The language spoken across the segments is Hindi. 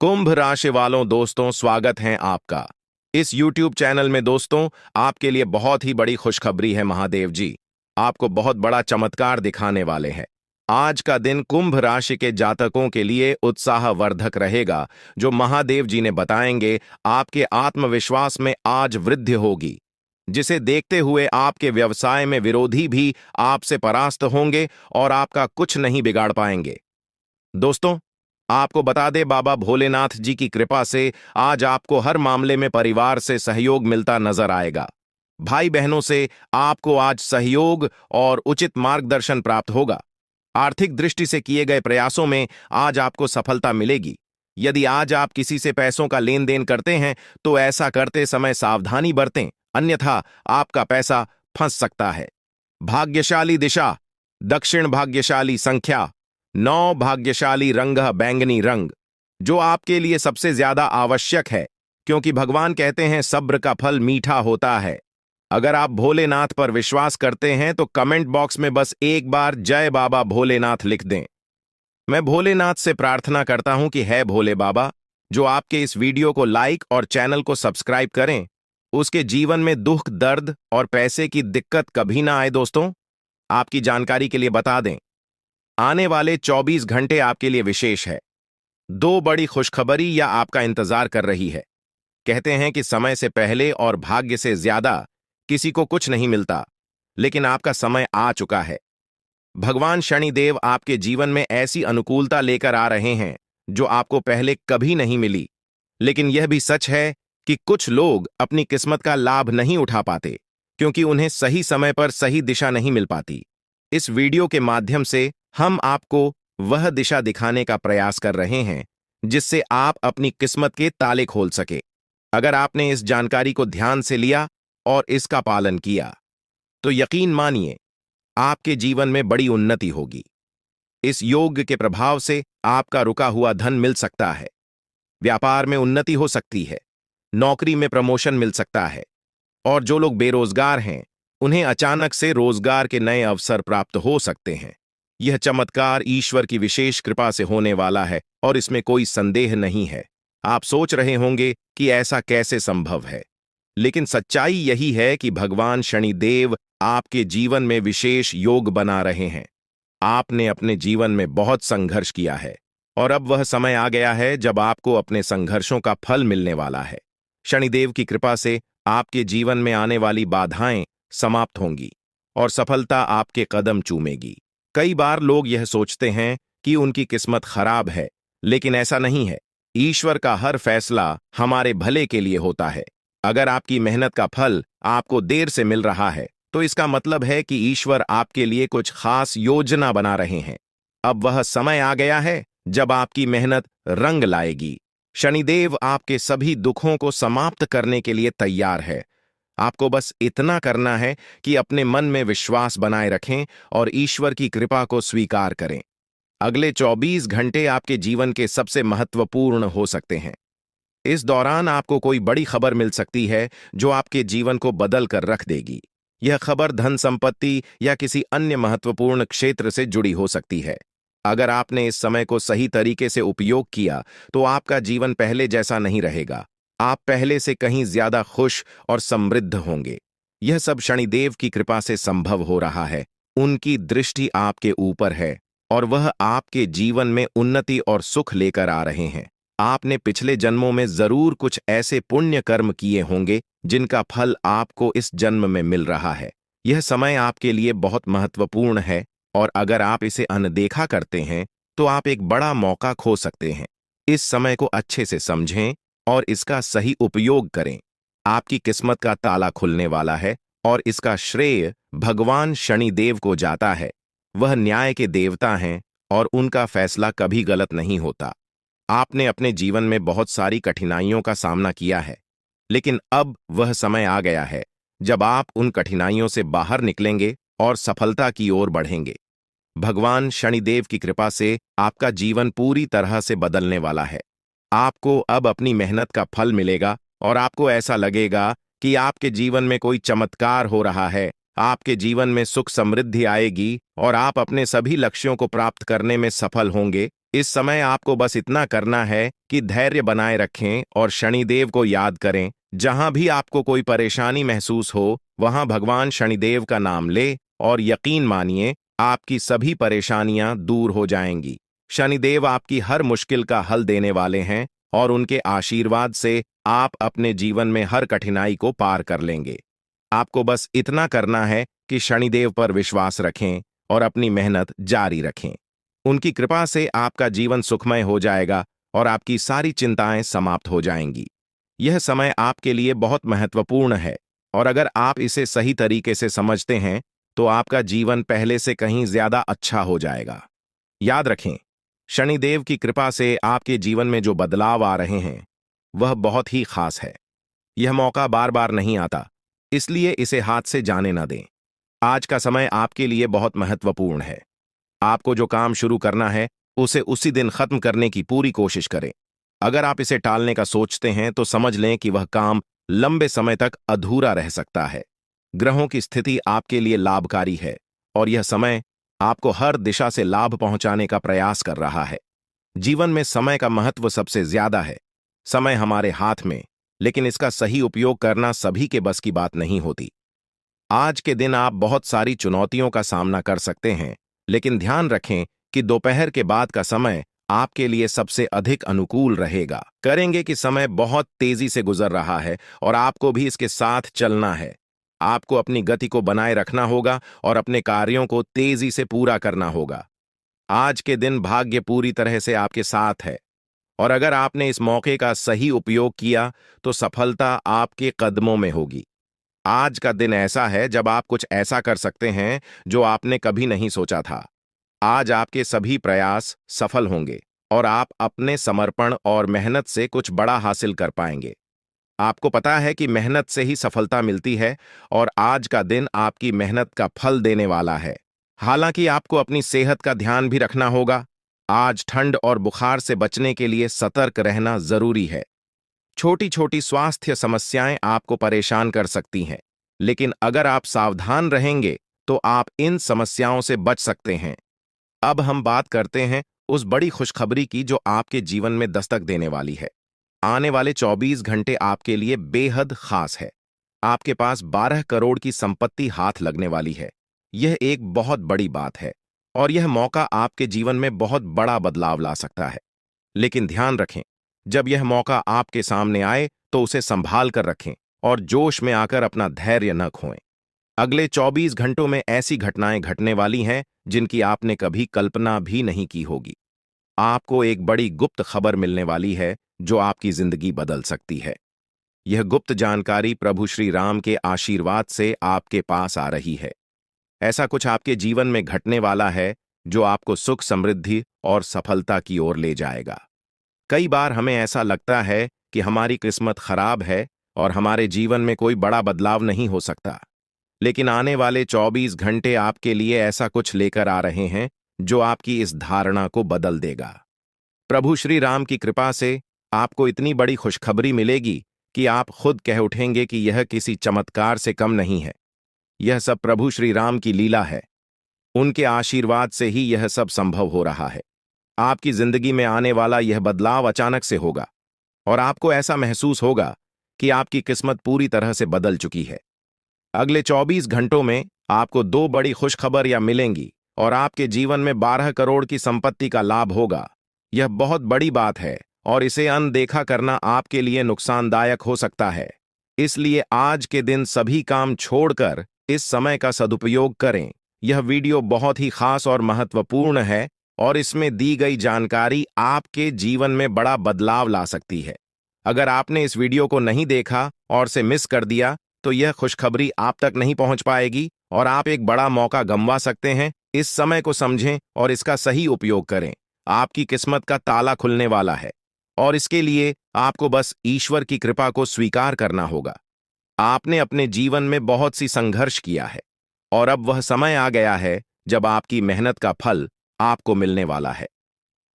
कुंभ राशि वालों दोस्तों, स्वागत है आपका इस YouTube चैनल में। दोस्तों, आपके लिए बहुत ही बड़ी खुशखबरी है। महादेव जी आपको बहुत बड़ा चमत्कार दिखाने वाले हैं। आज का दिन कुंभ राशि के जातकों के लिए उत्साहवर्धक रहेगा। जो महादेव जी ने बताएंगे, आपके आत्मविश्वास में आज वृद्धि होगी, जिसे देखते हुए आपके व्यवसाय में विरोधी भी आपसे परास्त होंगे और आपका कुछ नहीं बिगाड़ पाएंगे। दोस्तों, आपको बता दे, बाबा भोलेनाथ जी की कृपा से आज आपको हर मामले में परिवार से सहयोग मिलता नजर आएगा। भाई बहनों से आपको आज सहयोग और उचित मार्गदर्शन प्राप्त होगा। आर्थिक दृष्टि से किए गए प्रयासों में आज आपको सफलता मिलेगी। यदि आज आप किसी से पैसों का लेन देन करते हैं तो ऐसा करते समय सावधानी बरतें, अन्यथा आपका पैसा फंस सकता है। भाग्यशाली दिशा दक्षिण, भाग्यशाली संख्या 9, भाग्यशाली रंग बैंगनी रंग, जो आपके लिए सबसे ज्यादा आवश्यक है, क्योंकि भगवान कहते हैं सब्र का फल मीठा होता है। अगर आप भोलेनाथ पर विश्वास करते हैं तो कमेंट बॉक्स में बस एक बार जय बाबा भोलेनाथ लिख दें। मैं भोलेनाथ से प्रार्थना करता हूं कि है भोले बाबा, जो आपके इस वीडियो को लाइक और चैनल को सब्सक्राइब करें, उसके जीवन में दुख, दर्द और पैसे की दिक्कत कभी ना आए। दोस्तों, आपकी जानकारी के लिए बता दें, आने वाले 24 घंटे आपके लिए विशेष है। दो बड़ी खुशखबरी या आपका इंतजार कर रही है। कहते हैं कि समय से पहले और भाग्य से ज्यादा किसी को कुछ नहीं मिलता, लेकिन आपका समय आ चुका है। भगवान शनिदेव आपके जीवन में ऐसी अनुकूलता लेकर आ रहे हैं जो आपको पहले कभी नहीं मिली। लेकिन यह भी सच है कि कुछ लोग अपनी किस्मत का लाभ नहीं उठा पाते, क्योंकि उन्हें सही समय पर सही दिशा नहीं मिल पाती। इस वीडियो के माध्यम से हम आपको वह दिशा दिखाने का प्रयास कर रहे हैं जिससे आप अपनी किस्मत के ताले खोल सके। अगर आपने इस जानकारी को ध्यान से लिया और इसका पालन किया तो यकीन मानिए, आपके जीवन में बड़ी उन्नति होगी। इस योग के प्रभाव से आपका रुका हुआ धन मिल सकता है, व्यापार में उन्नति हो सकती है, नौकरी में प्रमोशन मिल सकता है, और जो लोग बेरोजगार हैं उन्हें अचानक से रोजगार के नए अवसर प्राप्त हो सकते हैं। यह चमत्कार ईश्वर की विशेष कृपा से होने वाला है और इसमें कोई संदेह नहीं है। आप सोच रहे होंगे कि ऐसा कैसे संभव है, लेकिन सच्चाई यही है कि भगवान शनिदेव आपके जीवन में विशेष योग बना रहे हैं। आपने अपने जीवन में बहुत संघर्ष किया है और अब वह समय आ गया है जब आपको अपने संघर्षों का फल मिलने वाला है। शनिदेव की कृपा से आपके जीवन में आने वाली बाधाएं समाप्त होंगी और सफलता आपके कदम चूमेगी। कई बार लोग यह सोचते हैं कि उनकी किस्मत खराब है, लेकिन ऐसा नहीं है। ईश्वर का हर फैसला हमारे भले के लिए होता है। अगर आपकी मेहनत का फल आपको देर से मिल रहा है तो इसका मतलब है कि ईश्वर आपके लिए कुछ खास योजना बना रहे हैं। अब वह समय आ गया है जब आपकी मेहनत रंग लाएगी। शनिदेव आपके सभी दुखों को समाप्त करने के लिए तैयार है। आपको बस इतना करना है कि अपने मन में विश्वास बनाए रखें और ईश्वर की कृपा को स्वीकार करें। अगले 24 घंटे आपके जीवन के सबसे महत्वपूर्ण हो सकते हैं। इस दौरान आपको कोई बड़ी खबर मिल सकती है जो आपके जीवन को बदल कर रख देगी। यह खबर धन, संपत्ति या किसी अन्य महत्वपूर्ण क्षेत्र से जुड़ी हो सकती है। अगर आपने इस समय को सही तरीके से उपयोग किया तो आपका जीवन पहले जैसा नहीं रहेगा। आप पहले से कहीं ज्यादा खुश और समृद्ध होंगे। यह सब शनिदेव की कृपा से संभव हो रहा है। उनकी दृष्टि आपके ऊपर है और वह आपके जीवन में उन्नति और सुख लेकर आ रहे हैं। आपने पिछले जन्मों में जरूर कुछ ऐसे पुण्य कर्म किए होंगे जिनका फल आपको इस जन्म में मिल रहा है। यह समय आपके लिए बहुत महत्वपूर्ण है और अगर आप इसे अनदेखा करते हैं तो आप एक बड़ा मौका खो सकते हैं। इस समय को अच्छे से समझें और इसका सही उपयोग करें। आपकी किस्मत का ताला खुलने वाला है और इसका श्रेय भगवान शनिदेव को जाता है। वह न्याय के देवता हैं और उनका फैसला कभी गलत नहीं होता। आपने अपने जीवन में बहुत सारी कठिनाइयों का सामना किया है, लेकिन अब वह समय आ गया है जब आप उन कठिनाइयों से बाहर निकलेंगे और सफलता की ओर बढ़ेंगे। भगवान शनिदेव की कृपा से आपका जीवन पूरी तरह से बदलने वाला है। आपको अब अपनी मेहनत का फल मिलेगा और आपको ऐसा लगेगा कि आपके जीवन में कोई चमत्कार हो रहा है। आपके जीवन में सुख समृद्धि आएगी और आप अपने सभी लक्ष्यों को प्राप्त करने में सफल होंगे। इस समय आपको बस इतना करना है कि धैर्य बनाए रखें और शनिदेव को याद करें। जहां भी आपको कोई परेशानी महसूस हो, वहां भगवान शनिदेव का नाम ले और यकीन मानिए आपकी सभी परेशानियां दूर हो जाएंगी। शनिदेव आपकी हर मुश्किल का हल देने वाले हैं और उनके आशीर्वाद से आप अपने जीवन में हर कठिनाई को पार कर लेंगे। आपको बस इतना करना है कि शनिदेव पर विश्वास रखें और अपनी मेहनत जारी रखें। उनकी कृपा से आपका जीवन सुखमय हो जाएगा और आपकी सारी चिंताएं समाप्त हो जाएंगी। यह समय आपके लिए बहुत महत्वपूर्ण है और अगर आप इसे सही तरीके से समझते हैं तो आपका जीवन पहले से कहीं ज्यादा अच्छा हो जाएगा। याद रखें, शनिदेव की कृपा से आपके जीवन में जो बदलाव आ रहे हैं वह बहुत ही खास है। यह मौका बार बार नहीं आता, इसलिए इसे हाथ से जाने न दें। आज का समय आपके लिए बहुत महत्वपूर्ण है। आपको जो काम शुरू करना है उसे उसी दिन खत्म करने की पूरी कोशिश करें। अगर आप इसे टालने का सोचते हैं तो समझ लें कि वह काम लंबे समय तक अधूरा रह सकता है। ग्रहों की स्थिति आपके लिए लाभकारी है और यह समय आपको हर दिशा से लाभ पहुंचाने का प्रयास कर रहा है। जीवन में समय का महत्व सबसे ज्यादा है। समय हमारे हाथ में, लेकिन इसका सही उपयोग करना सभी के बस की बात नहीं होती। आज के दिन आप बहुत सारी चुनौतियों का सामना कर सकते हैं, लेकिन ध्यान रखें कि दोपहर के बाद का समय आपके लिए सबसे अधिक अनुकूल रहेगा। करेंगे कि समय बहुत तेजी से गुजर रहा है और आपको भी इसके साथ चलना है। आपको अपनी गति को बनाए रखना होगा और अपने कार्यों को तेजी से पूरा करना होगा। आज के दिन भाग्य पूरी तरह से आपके साथ है और अगर आपने इस मौके का सही उपयोग किया तो सफलता आपके कदमों में होगी। आज का दिन ऐसा है जब आप कुछ ऐसा कर सकते हैं जो आपने कभी नहीं सोचा था। आज आपके सभी प्रयास सफल होंगे और आप अपने समर्पण और मेहनत से कुछ बड़ा हासिल कर पाएंगे। आपको पता है कि मेहनत से ही सफलता मिलती है और आज का दिन आपकी मेहनत का फल देने वाला है। हालांकि आपको अपनी सेहत का ध्यान भी रखना होगा। आज ठंड और बुखार से बचने के लिए सतर्क रहना जरूरी है। छोटी छोटी स्वास्थ्य समस्याएं आपको परेशान कर सकती हैं, लेकिन अगर आप सावधान रहेंगे तो आप इन समस्याओं से बच सकते हैं। अब हम बात करते हैं उस बड़ी खुशखबरी की जो आपके जीवन में दस्तक देने वाली है। आने वाले 24 घंटे आपके लिए बेहद खास है। आपके पास 12 करोड़ की संपत्ति हाथ लगने वाली है। यह एक बहुत बड़ी बात है और यह मौका आपके जीवन में बहुत बड़ा बदलाव ला सकता है। लेकिन ध्यान रखें, जब यह मौका आपके सामने आए तो उसे संभाल कर रखें और जोश में आकर अपना धैर्य न खोएं। अगले 24 घंटों में ऐसी घटनाएं घटने वाली हैं जिनकी आपने कभी कल्पना भी नहीं की होगी। आपको एक बड़ी गुप्त खबर मिलने वाली है जो आपकी जिंदगी बदल सकती है। यह गुप्त जानकारी प्रभु श्री राम के आशीर्वाद से आपके पास आ रही है। ऐसा कुछ आपके जीवन में घटने वाला है जो आपको सुख समृद्धि और सफलता की ओर ले जाएगा। कई बार हमें ऐसा लगता है कि हमारी किस्मत खराब है और हमारे जीवन में कोई बड़ा बदलाव नहीं हो सकता, लेकिन आने वाले 24 घंटे आपके लिए ऐसा कुछ लेकर आ रहे हैं जो आपकी इस धारणा को बदल देगा। प्रभु श्री राम की कृपा से आपको इतनी बड़ी खुशखबरी मिलेगी कि आप खुद कह उठेंगे कि यह किसी चमत्कार से कम नहीं है। यह सब प्रभु श्री राम की लीला है। उनके आशीर्वाद से ही यह सब संभव हो रहा है। आपकी जिंदगी में आने वाला यह बदलाव अचानक से होगा और आपको ऐसा महसूस होगा कि आपकी किस्मत पूरी तरह से बदल चुकी है। अगले 24 घंटों में आपको 2 बड़ी खुशखबरियां मिलेंगी और आपके जीवन में 12 करोड़ की संपत्ति का लाभ होगा। यह बहुत बड़ी बात है और इसे अनदेखा करना आपके लिए नुकसानदायक हो सकता है। इसलिए आज के दिन सभी काम छोड़कर इस समय का सदुपयोग करें। यह वीडियो बहुत ही खास और महत्वपूर्ण है और इसमें दी गई जानकारी आपके जीवन में बड़ा बदलाव ला सकती है। अगर आपने इस वीडियो को नहीं देखा और से मिस कर दिया तो यह खुशखबरी आप तक नहीं पहुंच पाएगी और आप एक बड़ा मौका गंवा सकते हैं। इस समय को समझें और इसका सही उपयोग करें। आपकी किस्मत का ताला खुलने वाला है और इसके लिए आपको बस ईश्वर की कृपा को स्वीकार करना होगा। आपने अपने जीवन में बहुत सी संघर्ष किया है और अब वह समय आ गया है जब आपकी मेहनत का फल आपको मिलने वाला है।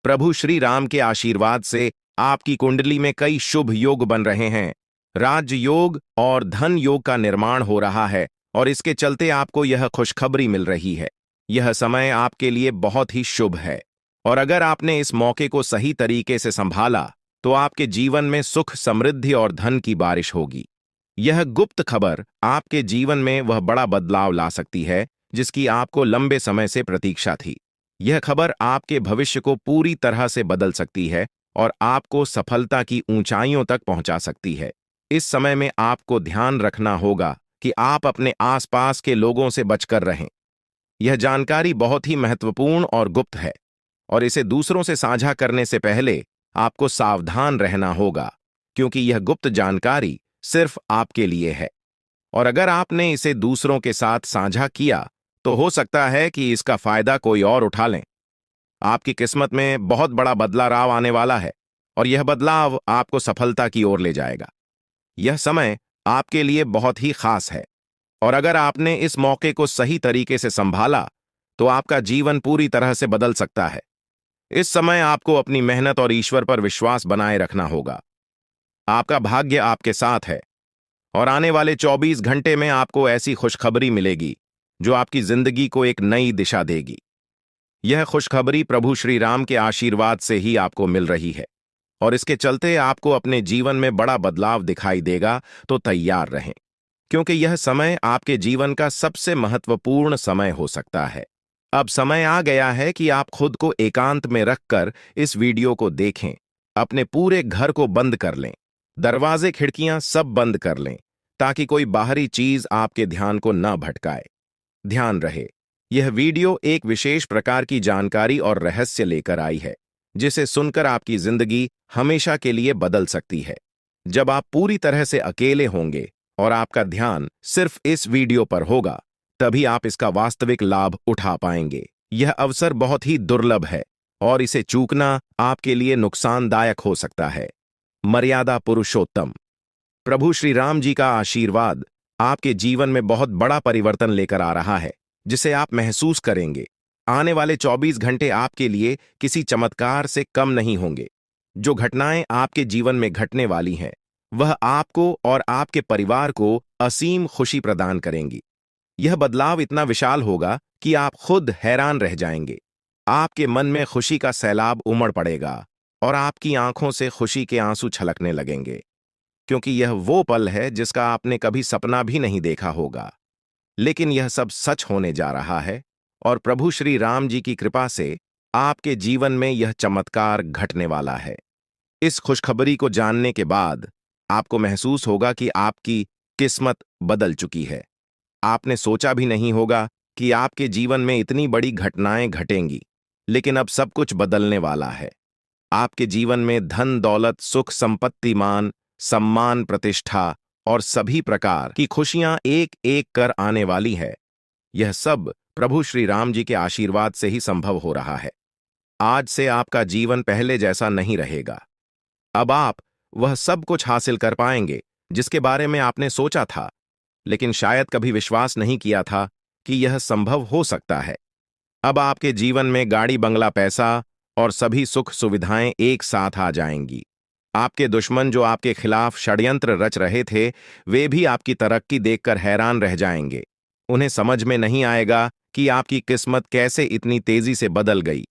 प्रभु श्री राम के आशीर्वाद से आपकी कुंडली में कई शुभ योग बन रहे हैं। राज्य योग और धन योग का निर्माण हो रहा है और इसके चलते आपको यह खुशखबरी मिल रही है। यह समय आपके लिए बहुत ही शुभ है, और अगर आपने इस मौके को सही तरीके से संभाला तो आपके जीवन में सुख, समृद्धि और धन की बारिश होगी। यह गुप्त खबर आपके जीवन में वह बड़ा बदलाव ला सकती है जिसकी आपको लंबे समय से प्रतीक्षा थी। यह खबर आपके भविष्य को पूरी तरह से बदल सकती है और आपको सफलता की ऊंचाइयों तक पहुंचा सकती है। इस समय में आपको ध्यान रखना होगा कि आप अपने आसपास के लोगों से बचकर रहें। यह जानकारी बहुत ही महत्वपूर्ण और गुप्त है, और इसे दूसरों से साझा करने से पहले आपको सावधान रहना होगा, क्योंकि यह गुप्त जानकारी सिर्फ आपके लिए है। और अगर आपने इसे दूसरों के साथ साझा किया तो हो सकता है कि इसका फायदा कोई और उठा लें। आपकी किस्मत में बहुत बड़ा बदलाव आने वाला है, और यह बदलाव आपको सफलता की ओर ले जाएगा। यह समय आपके लिए बहुत ही खास है, और अगर आपने इस मौके को सही तरीके से संभाला तो आपका जीवन पूरी तरह से बदल सकता है। इस समय आपको अपनी मेहनत और ईश्वर पर विश्वास बनाए रखना होगा। आपका भाग्य आपके साथ है, और आने वाले 24 घंटे में आपको ऐसी खुशखबरी मिलेगी जो आपकी जिंदगी को एक नई दिशा देगी। यह खुशखबरी प्रभु श्री राम के आशीर्वाद से ही आपको मिल रही है, और इसके चलते आपको अपने जीवन में बड़ा बदलाव दिखाई देगा। तो तैयार रहें, क्योंकि यह समय आपके जीवन का सबसे महत्वपूर्ण समय हो सकता है। अब समय आ गया है कि आप खुद को एकांत में रखकर इस वीडियो को देखें। अपने पूरे घर को बंद कर लें, दरवाजे, खिड़कियां सब बंद कर लें, ताकि कोई बाहरी चीज आपके ध्यान को न भटकाए। ध्यान रहे, यह वीडियो एक विशेष प्रकार की जानकारी और रहस्य लेकर आई है, जिसे सुनकर आपकी जिंदगी हमेशा के लिए बदल सकती है। जब आप पूरी तरह से अकेले होंगे और आपका ध्यान सिर्फ इस वीडियो पर होगा, तभी आप इसका वास्तविक लाभ उठा पाएंगे। यह अवसर बहुत ही दुर्लभ है, और इसे चूकना आपके लिए नुकसानदायक हो सकता है। मर्यादा पुरुषोत्तम प्रभु श्री राम जी का आशीर्वाद आपके जीवन में बहुत बड़ा परिवर्तन लेकर आ रहा है, जिसे आप महसूस करेंगे। आने वाले 24 घंटे आपके लिए किसी चमत्कार से कम नहीं होंगे। जो घटनाएं आपके जीवन में घटने वाली हैं, वह आपको और आपके परिवार को असीम खुशी प्रदान करेंगी। यह बदलाव इतना विशाल होगा कि आप खुद हैरान रह जाएंगे। आपके मन में खुशी का सैलाब उमड़ पड़ेगा, और आपकी आंखों से खुशी के आंसू छलकने लगेंगे, क्योंकि यह वो पल है जिसका आपने कभी सपना भी नहीं देखा होगा। लेकिन यह सब सच होने जा रहा है, और प्रभु श्री राम जी की कृपा से आपके जीवन में यह चमत्कार घटने वाला है। इस खुशखबरी को जानने के बाद आपको महसूस होगा कि आपकी किस्मत बदल चुकी है। आपने सोचा भी नहीं होगा कि आपके जीवन में इतनी बड़ी घटनाएं घटेंगी, लेकिन अब सब कुछ बदलने वाला है। आपके जीवन में धन, दौलत, सुख, संपत्ति, मान, सम्मान, प्रतिष्ठा और सभी प्रकार की खुशियां एक एक कर आने वाली है। यह सब प्रभु श्री राम जी के आशीर्वाद से ही संभव हो रहा है। आज से आपका जीवन पहले जैसा नहीं रहेगा। अब आप वह सब कुछ हासिल कर पाएंगे जिसके बारे में आपने सोचा था, लेकिन शायद कभी विश्वास नहीं किया था कि यह संभव हो सकता है। अब आपके जीवन में गाड़ी, बंगला, पैसा और सभी सुख सुविधाएं एक साथ आ जाएंगी। आपके दुश्मन जो आपके खिलाफ षड्यंत्र रच रहे थे, वे भी आपकी तरक्की देखकर हैरान रह जाएंगे। उन्हें समझ में नहीं आएगा कि आपकी किस्मत कैसे इतनी तेजी से बदल गई।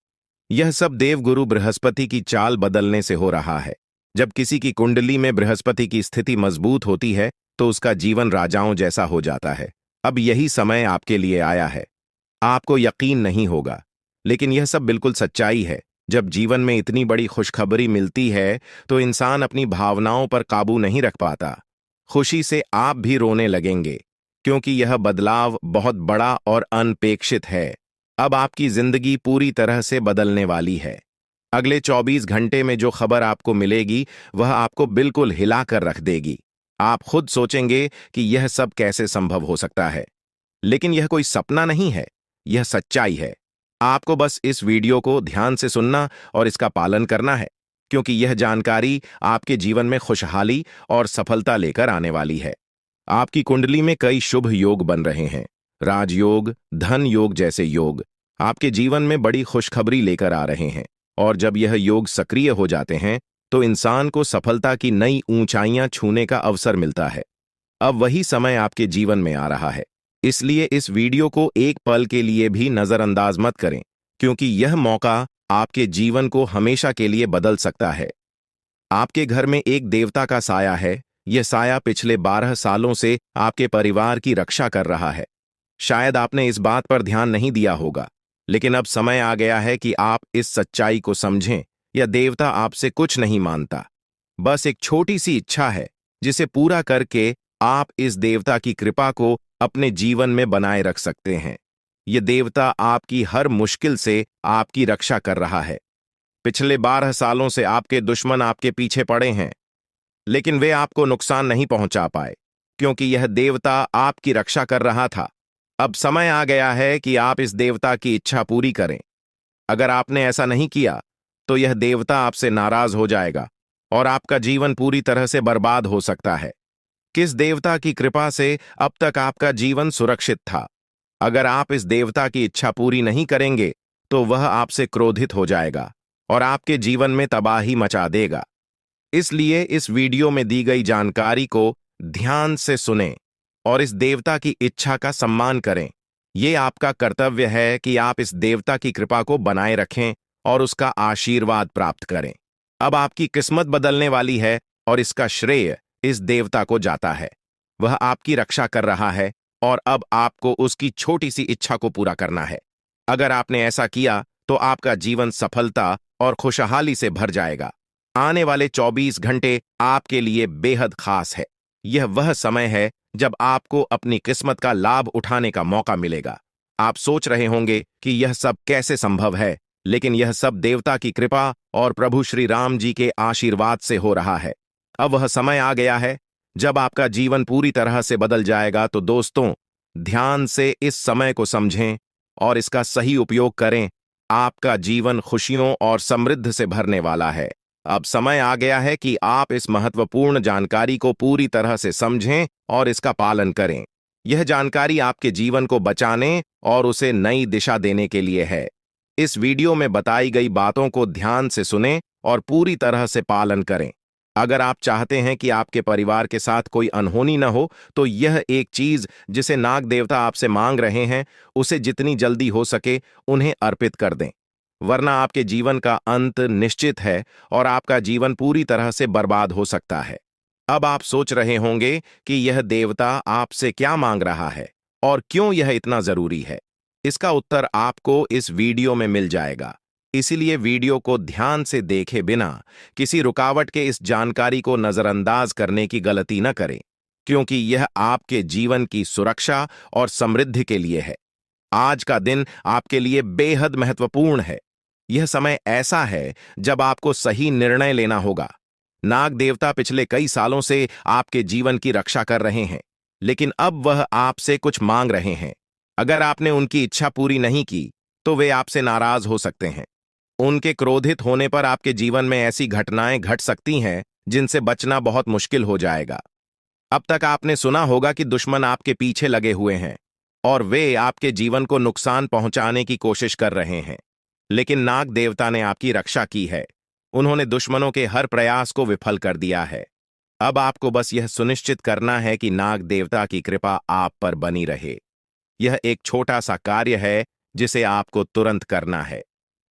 यह सब देवगुरु बृहस्पति की चाल बदलने से हो रहा है। जब किसी की कुंडली में बृहस्पति की स्थिति मजबूत होती है तो उसका जीवन राजाओं जैसा हो जाता है। अब यही समय आपके लिए आया है। आपको यकीन नहीं होगा, लेकिन यह सब बिल्कुल सच्चाई है। जब जीवन में इतनी बड़ी खुशखबरी मिलती है तो इंसान अपनी भावनाओं पर काबू नहीं रख पाता। खुशी से आप भी रोने लगेंगे, क्योंकि यह बदलाव बहुत बड़ा और अनपेक्षित है। अब आपकी जिंदगी पूरी तरह से बदलने वाली है। अगले 24 घंटे में जो खबर आपको मिलेगी वह आपको बिल्कुल हिला कर रख देगी। आप खुद सोचेंगे कि यह सब कैसे संभव हो सकता है, लेकिन यह कोई सपना नहीं है, यह सच्चाई है। आपको बस इस वीडियो को ध्यान से सुनना और इसका पालन करना है, क्योंकि यह जानकारी आपके जीवन में खुशहाली और सफलता लेकर आने वाली है। आपकी कुंडली में कई शुभ योग बन रहे हैं। राजयोग, धन योग जैसे योग आपके जीवन में बड़ी खुशखबरी लेकर आ रहे हैं, और जब यह योग सक्रिय हो जाते हैं तो इंसान को सफलता की नई ऊंचाइयां छूने का अवसर मिलता है। अब वही समय आपके जीवन में आ रहा है इसलिए इस वीडियो को एक पल के लिए भी नजरअंदाज मत करें, क्योंकि यह मौका आपके जीवन को हमेशा के लिए बदल सकता है। आपके घर में एक देवता का साया है। यह साया पिछले 12 सालों से आपके परिवार की रक्षा कर रहा है। शायद आपने इस बात पर ध्यान नहीं दिया होगा, लेकिन अब समय आ गया है कि आप इस सच्चाई को समझें। यह देवता आपसे कुछ नहीं मांगता, बस एक छोटी सी इच्छा है, जिसे पूरा करके आप इस देवता की कृपा को अपने जीवन में बनाए रख सकते हैं। यह देवता आपकी हर मुश्किल से आपकी रक्षा कर रहा है। पिछले 12 सालों से आपके दुश्मन आपके पीछे पड़े हैं, लेकिन वे आपको नुकसान नहीं पहुंचा पाए, क्योंकि यह देवता आपकी रक्षा कर रहा था। अब समय आ गया है कि आप इस देवता की इच्छा पूरी करें। अगर आपने ऐसा नहीं किया, तो यह देवता आपसे नाराज हो जाएगा और आपका जीवन पूरी तरह से बर्बाद हो सकता है। किस देवता की कृपा से अब तक आपका जीवन सुरक्षित था? अगर आप इस देवता की इच्छा पूरी नहीं करेंगे, तो वह आपसे क्रोधित हो जाएगा और आपके जीवन में तबाही मचा देगा। इसलिए इस वीडियो में दी गई जानकारी को ध्यान से सुनें और इस देवता की इच्छा का सम्मान करें। यह आपका कर्तव्य है कि आप इस देवता की कृपा को बनाए रखें और उसका आशीर्वाद प्राप्त करें। अब आपकी किस्मत बदलने वाली है और इसका श्रेय इस देवता को जाता है। वह आपकी रक्षा कर रहा है और अब आपको उसकी छोटी सी इच्छा को पूरा करना है। अगर आपने ऐसा किया, तो आपका जीवन सफलता और खुशहाली से भर जाएगा। आने वाले 24 घंटे आपके लिए बेहद खास है। यह वह समय है जब आपको अपनी किस्मत का लाभ उठाने का मौका मिलेगा। आप सोच रहे होंगे कि यह सब कैसे संभव है, लेकिन यह सब देवता की कृपा और प्रभु श्री राम जी के आशीर्वाद से हो रहा है। अब वह समय आ गया है जब आपका जीवन पूरी तरह से बदल जाएगा। तो दोस्तों, ध्यान से इस समय को समझें और इसका सही उपयोग करें। आपका जीवन खुशियों और समृद्धि से भरने वाला है। अब समय आ गया है कि आप इस महत्वपूर्ण जानकारी को पूरी तरह से समझें और इसका पालन करें। यह जानकारी आपके जीवन को बचाने और उसे नई दिशा देने के लिए है। इस वीडियो में बताई गई बातों को ध्यान से सुनें और पूरी तरह से पालन करें। अगर आप चाहते हैं कि आपके परिवार के साथ कोई अनहोनी न हो, तो यह एक चीज जिसे नाग देवता आपसे मांग रहे हैं, उसे जितनी जल्दी हो सके उन्हें अर्पित कर दें, वरना आपके जीवन का अंत निश्चित है और आपका जीवन पूरी तरह से बर्बाद हो सकता है। अब आप सोच रहे होंगे कि यह देवता आपसे क्या मांग रहा है और क्यों यह इतना जरूरी है। इसका उत्तर आपको इस वीडियो में मिल जाएगा। इसीलिए वीडियो को ध्यान से देखे बिना किसी रुकावट के इस जानकारी को नजरअंदाज करने की गलती न करें, क्योंकि यह आपके जीवन की सुरक्षा और समृद्धि के लिए है। आज का दिन आपके लिए बेहद महत्वपूर्ण है। यह समय ऐसा है जब आपको सही निर्णय लेना होगा। नाग देवता पिछले कई सालों से आपके जीवन की रक्षा कर रहे हैं, लेकिन अब वह आपसे कुछ मांग रहे हैं। अगर आपने उनकी इच्छा पूरी नहीं की, तो वे आपसे नाराज हो सकते हैं। उनके क्रोधित होने पर आपके जीवन में ऐसी घटनाएं घट सकती हैं जिनसे बचना बहुत मुश्किल हो जाएगा। अब तक आपने सुना होगा कि दुश्मन आपके पीछे लगे हुए हैं और वे आपके जीवन को नुकसान पहुंचाने की कोशिश कर रहे हैं, लेकिन नाग देवता ने आपकी रक्षा की है। उन्होंने दुश्मनों के हर प्रयास को विफल कर दिया है। अब आपको बस यह सुनिश्चित करना है कि नाग देवता की कृपा आप पर बनी रहे। यह एक छोटा सा कार्य है जिसे आपको तुरंत करना है।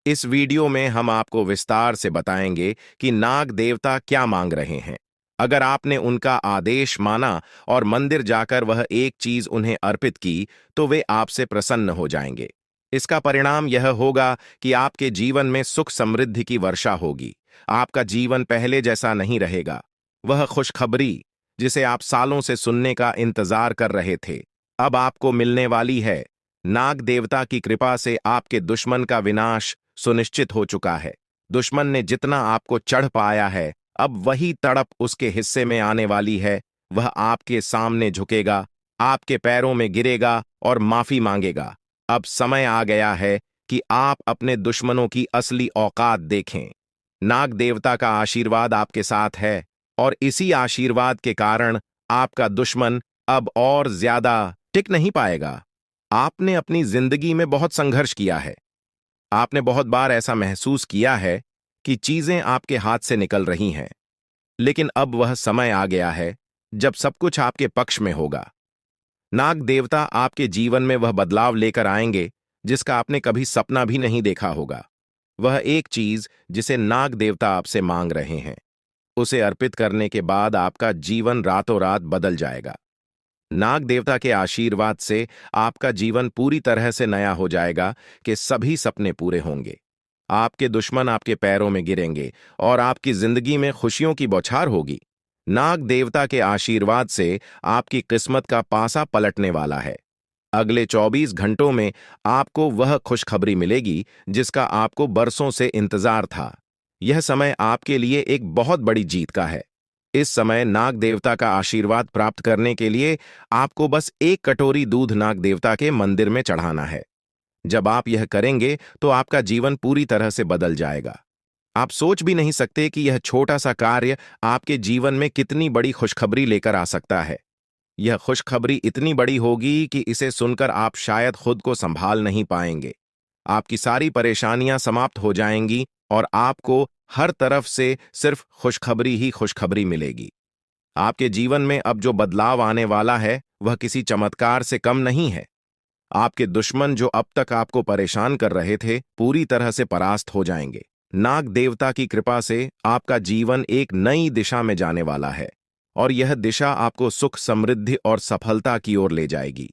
इस वीडियो में हम आपको विस्तार से बताएंगे कि नाग देवता क्या मांग रहे हैं। अगर आपने उनका आदेश माना और मंदिर जाकर वह एक चीज उन्हें अर्पित की, तो वे आपसे प्रसन्न हो जाएंगे। इसका परिणाम यह होगा कि आपके जीवन में सुख समृद्धि की वर्षा होगी। आपका जीवन पहले जैसा नहीं रहेगा। वह खुशखबरी जिसे आप सालों से सुनने का इंतजार कर रहे थे, अब आपको मिलने वाली है। नाग देवता की कृपा से आपके दुश्मन का विनाश सुनिश्चित हो चुका है। दुश्मन ने जितना आपको चढ़ पाया है, अब वही तड़प उसके हिस्से में आने वाली है। वह आपके सामने झुकेगा, आपके पैरों में गिरेगा और माफी मांगेगा। अब समय आ गया है कि आप अपने दुश्मनों की असली औकात देखें। नाग देवता का आशीर्वाद आपके साथ है और इसी आशीर्वाद के कारण आपका दुश्मन अब और ज्यादा टिक नहीं पाएगा। आपने अपनी जिंदगी में बहुत संघर्ष किया है। आपने बहुत बार ऐसा महसूस किया है कि चीजें आपके हाथ से निकल रही हैं, लेकिन अब वह समय आ गया है जब सब कुछ आपके पक्ष में होगा। नाग देवता आपके जीवन में वह बदलाव लेकर आएंगे जिसका आपने कभी सपना भी नहीं देखा होगा। वह एक चीज जिसे नाग देवता आपसे मांग रहे हैं, उसे अर्पित करने के बाद आपका जीवन रातों रात बदल जाएगा। नाग देवता के आशीर्वाद से आपका जीवन पूरी तरह से नया हो जाएगा कि सभी सपने पूरे होंगे। आपके दुश्मन आपके पैरों में गिरेंगे और आपकी जिंदगी में खुशियों की बौछार होगी। नाग देवता के आशीर्वाद से आपकी किस्मत का पासा पलटने वाला है। अगले 24 घंटों में आपको वह खुशखबरी मिलेगी जिसका आपको बरसों से इंतजार था। यह समय आपके लिए एक बहुत बड़ी जीत का है। इस समय नाग देवता का आशीर्वाद प्राप्त करने के लिए आपको बस एक कटोरी दूध नाग देवता के मंदिर में चढ़ाना है। जब आप यह करेंगे तो आपका जीवन पूरी तरह से बदल जाएगा। आप सोच भी नहीं सकते कि यह छोटा सा कार्य आपके जीवन में कितनी बड़ी खुशखबरी लेकर आ सकता है। यह खुशखबरी इतनी बड़ी होगी कि इसे सुनकर आप शायद खुद को संभाल नहीं पाएंगे। आपकी सारी परेशानियां समाप्त हो जाएंगी और आपको हर तरफ से सिर्फ खुशखबरी ही खुशखबरी मिलेगी। आपके जीवन में अब जो बदलाव आने वाला है वह किसी चमत्कार से कम नहीं है। आपके दुश्मन जो अब तक आपको परेशान कर रहे थे पूरी तरह से परास्त हो जाएंगे। नाग देवता की कृपा से आपका जीवन एक नई दिशा में जाने वाला है और यह दिशा आपको सुख, समृद्धि और सफलता की ओर ले जाएगी।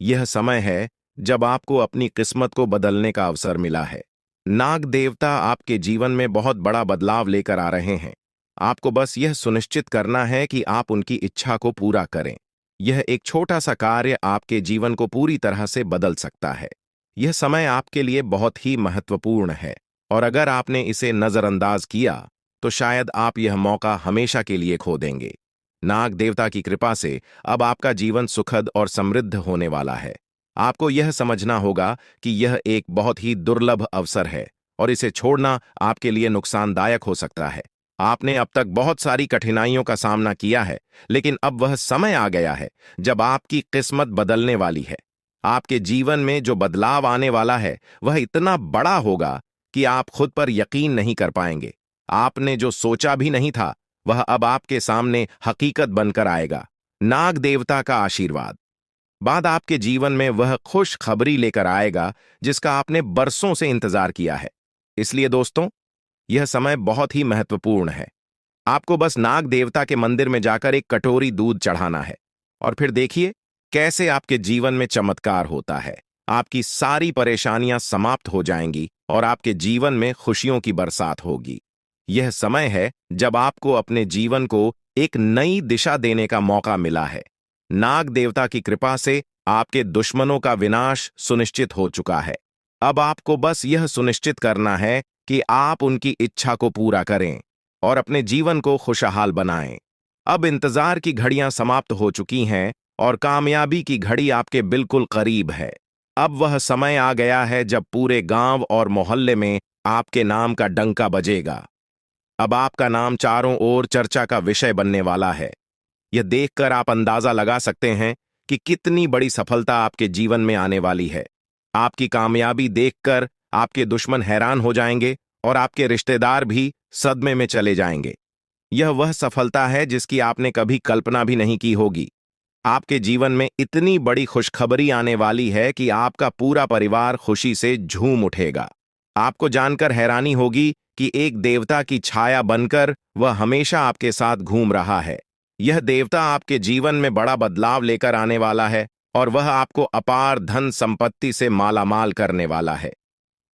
यह समय है जब आपको अपनी किस्मत को बदलने का अवसर मिला है। नाग देवता आपके जीवन में बहुत बड़ा बदलाव लेकर आ रहे हैं। आपको बस यह सुनिश्चित करना है कि आप उनकी इच्छा को पूरा करें। यह एक छोटा सा कार्य आपके जीवन को पूरी तरह से बदल सकता है। यह समय आपके लिए बहुत ही महत्वपूर्ण है और अगर आपने इसे नजरअंदाज किया तो शायद आप यह मौका हमेशा के लिए खो देंगे। नाग देवता की कृपा से अब आपका जीवन सुखद और समृद्ध होने वाला है। आपको यह समझना होगा कि यह एक बहुत ही दुर्लभ अवसर है और इसे छोड़ना आपके लिए नुकसानदायक हो सकता है। आपने अब तक बहुत सारी कठिनाइयों का सामना किया है, लेकिन अब वह समय आ गया है जब आपकी किस्मत बदलने वाली है। आपके जीवन में जो बदलाव आने वाला है वह इतना बड़ा होगा कि आप खुद पर यकीन नहीं कर पाएंगे। आपने जो सोचा भी नहीं था वह अब आपके सामने हकीकत बनकर आएगा। नाग देवता का आशीर्वाद बाद आपके जीवन में वह खुश खबरी लेकर आएगा जिसका आपने बरसों से इंतजार किया है। इसलिए दोस्तों, यह समय बहुत ही महत्वपूर्ण है। आपको बस नाग देवता के मंदिर में जाकर एक कटोरी दूध चढ़ाना है और फिर देखिए कैसे आपके जीवन में चमत्कार होता है। आपकी सारी परेशानियां समाप्त हो जाएंगी और आपके जीवन में खुशियों की बरसात होगी। यह समय है जब आपको अपने जीवन को एक नई दिशा देने का मौका मिला है। नाग देवता की कृपा से आपके दुश्मनों का विनाश सुनिश्चित हो चुका है। अब आपको बस यह सुनिश्चित करना है कि आप उनकी इच्छा को पूरा करें और अपने जीवन को खुशहाल बनाएं। अब इंतजार की घड़ियां समाप्त हो चुकी हैं और कामयाबी की घड़ी आपके बिल्कुल करीब है। अब वह समय आ गया है जब पूरे गांव और मोहल्ले में आपके नाम का डंका बजेगा। अब आपका नाम चारों ओर चर्चा का विषय बनने वाला है। यह देखकर आप अंदाजा लगा सकते हैं कि कितनी बड़ी सफलता आपके जीवन में आने वाली है। आपकी कामयाबी देखकर आपके दुश्मन हैरान हो जाएंगे और आपके रिश्तेदार भी सदमे में चले जाएंगे। यह वह सफलता है जिसकी आपने कभी कल्पना भी नहीं की होगी। आपके जीवन में इतनी बड़ी खुशखबरी आने वाली है कि आपका पूरा परिवार खुशी से झूम उठेगा। आपको जानकर हैरानी होगी कि एक देवता की छाया बनकर वह हमेशा आपके साथ घूम रहा है। यह देवता आपके जीवन में बड़ा बदलाव लेकर आने वाला है और वह आपको अपार धन संपत्ति से मालामाल करने वाला है।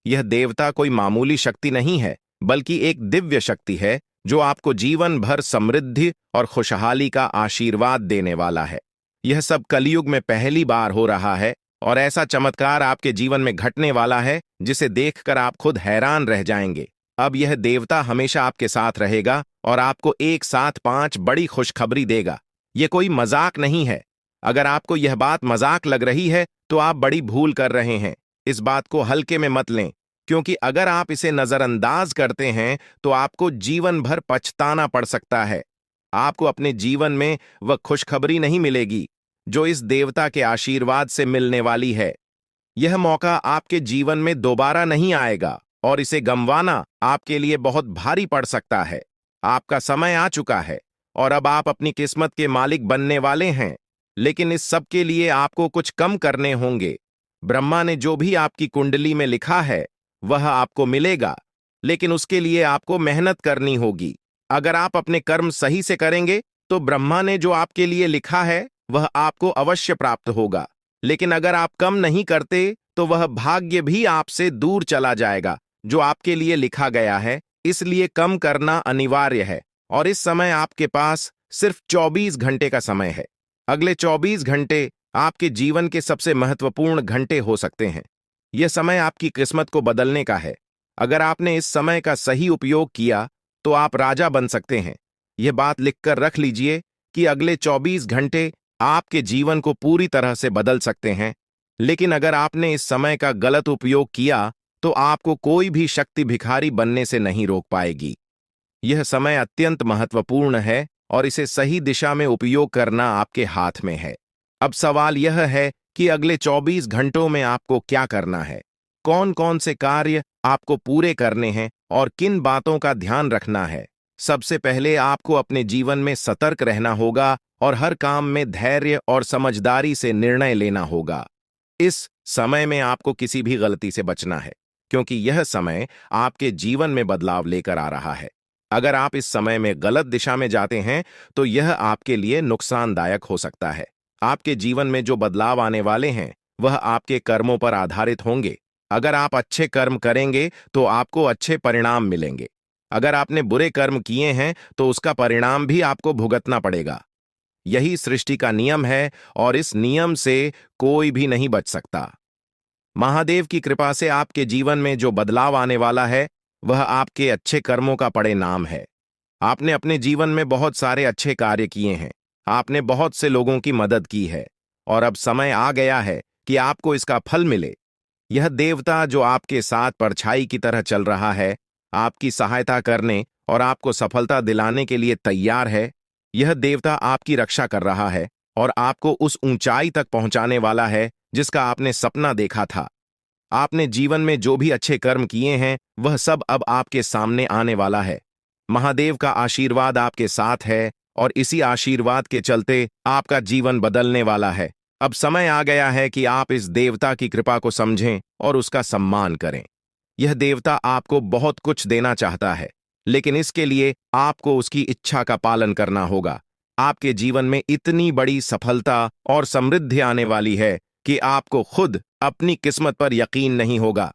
यह देवता कोई मामूली शक्ति नहीं है, बल्कि एक दिव्य शक्ति है जो आपको जीवन भर समृद्धि और खुशहाली का आशीर्वाद देने वाला है। यह सब कलयुग में पहली बार हो रहा है और ऐसा चमत्कार आपके जीवन में घटने वाला है जिसे देखकर आप खुद हैरान रह जाएंगे। अब यह देवता हमेशा आपके साथ रहेगा और आपको एक साथ 5 बड़ी खुशखबरी देगा। यह कोई मजाक नहीं है। अगर आपको यह बात मजाक लग रही है तो आप बड़ी भूल कर रहे हैं। इस बात को हल्के में मत लें, क्योंकि अगर आप इसे नजरअंदाज करते हैं तो आपको जीवन भर पछताना पड़ सकता है। आपको अपने जीवन में वह खुशखबरी नहीं मिलेगी जो इस देवता के आशीर्वाद से मिलने वाली है। यह मौका आपके जीवन में दोबारा नहीं आएगा और इसे गंवाना आपके लिए बहुत भारी पड़ सकता है। आपका समय आ चुका है और अब आप अपनी किस्मत के मालिक बनने वाले हैं। लेकिन इस सब के लिए आपको कुछ कम करने होंगे। ब्रह्मा ने जो भी आपकी कुंडली में लिखा है वह आपको मिलेगा, लेकिन उसके लिए आपको मेहनत करनी होगी। अगर आप अपने कर्म सही से करेंगे तो ब्रह्मा ने जो आपके लिए लिखा है वह आपको अवश्य प्राप्त होगा। लेकिन अगर आप कम नहीं करते तो वह भाग्य भी आपसे दूर चला जाएगा जो आपके लिए लिखा गया है। इसलिए कम करना अनिवार्य है। और इस समय आपके पास सिर्फ 24 घंटे का समय है। अगले 24 घंटे आपके जीवन के सबसे महत्वपूर्ण घंटे हो सकते हैं। यह समय आपकी किस्मत को बदलने का है। अगर आपने इस समय का सही उपयोग किया तो आप राजा बन सकते हैं। यह बात लिखकर रख लीजिए कि अगले 24 घंटे आपके जीवन को पूरी तरह से बदल सकते हैं। लेकिन अगर आपने इस समय का गलत उपयोग किया तो आपको कोई भी शक्ति भिखारी बनने से नहीं रोक पाएगी। यह समय अत्यंत महत्वपूर्ण है और इसे सही दिशा में उपयोग करना आपके हाथ में है। अब सवाल यह है कि अगले 24 घंटों में आपको क्या करना है, कौन कौन से कार्य आपको पूरे करने हैं और किन बातों का ध्यान रखना है। सबसे पहले आपको अपने जीवन में सतर्क रहना होगा और हर काम में धैर्य और समझदारी से निर्णय लेना होगा। इस समय में आपको किसी भी गलती से बचना है, क्योंकि यह समय आपके जीवन में बदलाव लेकर आ रहा है। अगर आप इस समय में गलत दिशा में जाते हैं तो यह आपके लिए नुकसानदायक हो सकता है। आपके जीवन में जो बदलाव आने वाले हैं वह आपके कर्मों पर आधारित होंगे। अगर आप अच्छे कर्म करेंगे तो आपको अच्छे परिणाम मिलेंगे। अगर आपने बुरे कर्म किए हैं तो उसका परिणाम भी आपको भुगतना पड़ेगा। यही सृष्टि का नियम है और इस नियम से कोई भी नहीं बच सकता। महादेव की कृपा से आपके जीवन में जो बदलाव आने वाला है वह आपके अच्छे कर्मों का परिणाम है। आपने अपने जीवन में बहुत सारे अच्छे कार्य किए हैं, आपने बहुत से लोगों की मदद की है और अब समय आ गया है कि आपको इसका फल मिले। यह देवता जो आपके साथ परछाई की तरह चल रहा है, आपकी सहायता करने और आपको सफलता दिलाने के लिए तैयार है। यह देवता आपकी रक्षा कर रहा है और आपको उस ऊंचाई तक पहुंचाने वाला है जिसका आपने सपना देखा था। आपने जीवन में जो भी अच्छे कर्म किए हैं वह सब अब आपके सामने आने वाला है। महादेव का आशीर्वाद आपके साथ है और इसी आशीर्वाद के चलते आपका जीवन बदलने वाला है। अब समय आ गया है कि आप इस देवता की कृपा को समझें और उसका सम्मान करें। यह देवता आपको बहुत कुछ देना चाहता है, लेकिन इसके लिए आपको उसकी इच्छा का पालन करना होगा। आपके जीवन में इतनी बड़ी सफलता और समृद्धि आने वाली है कि आपको खुद अपनी किस्मत पर यकीन नहीं होगा।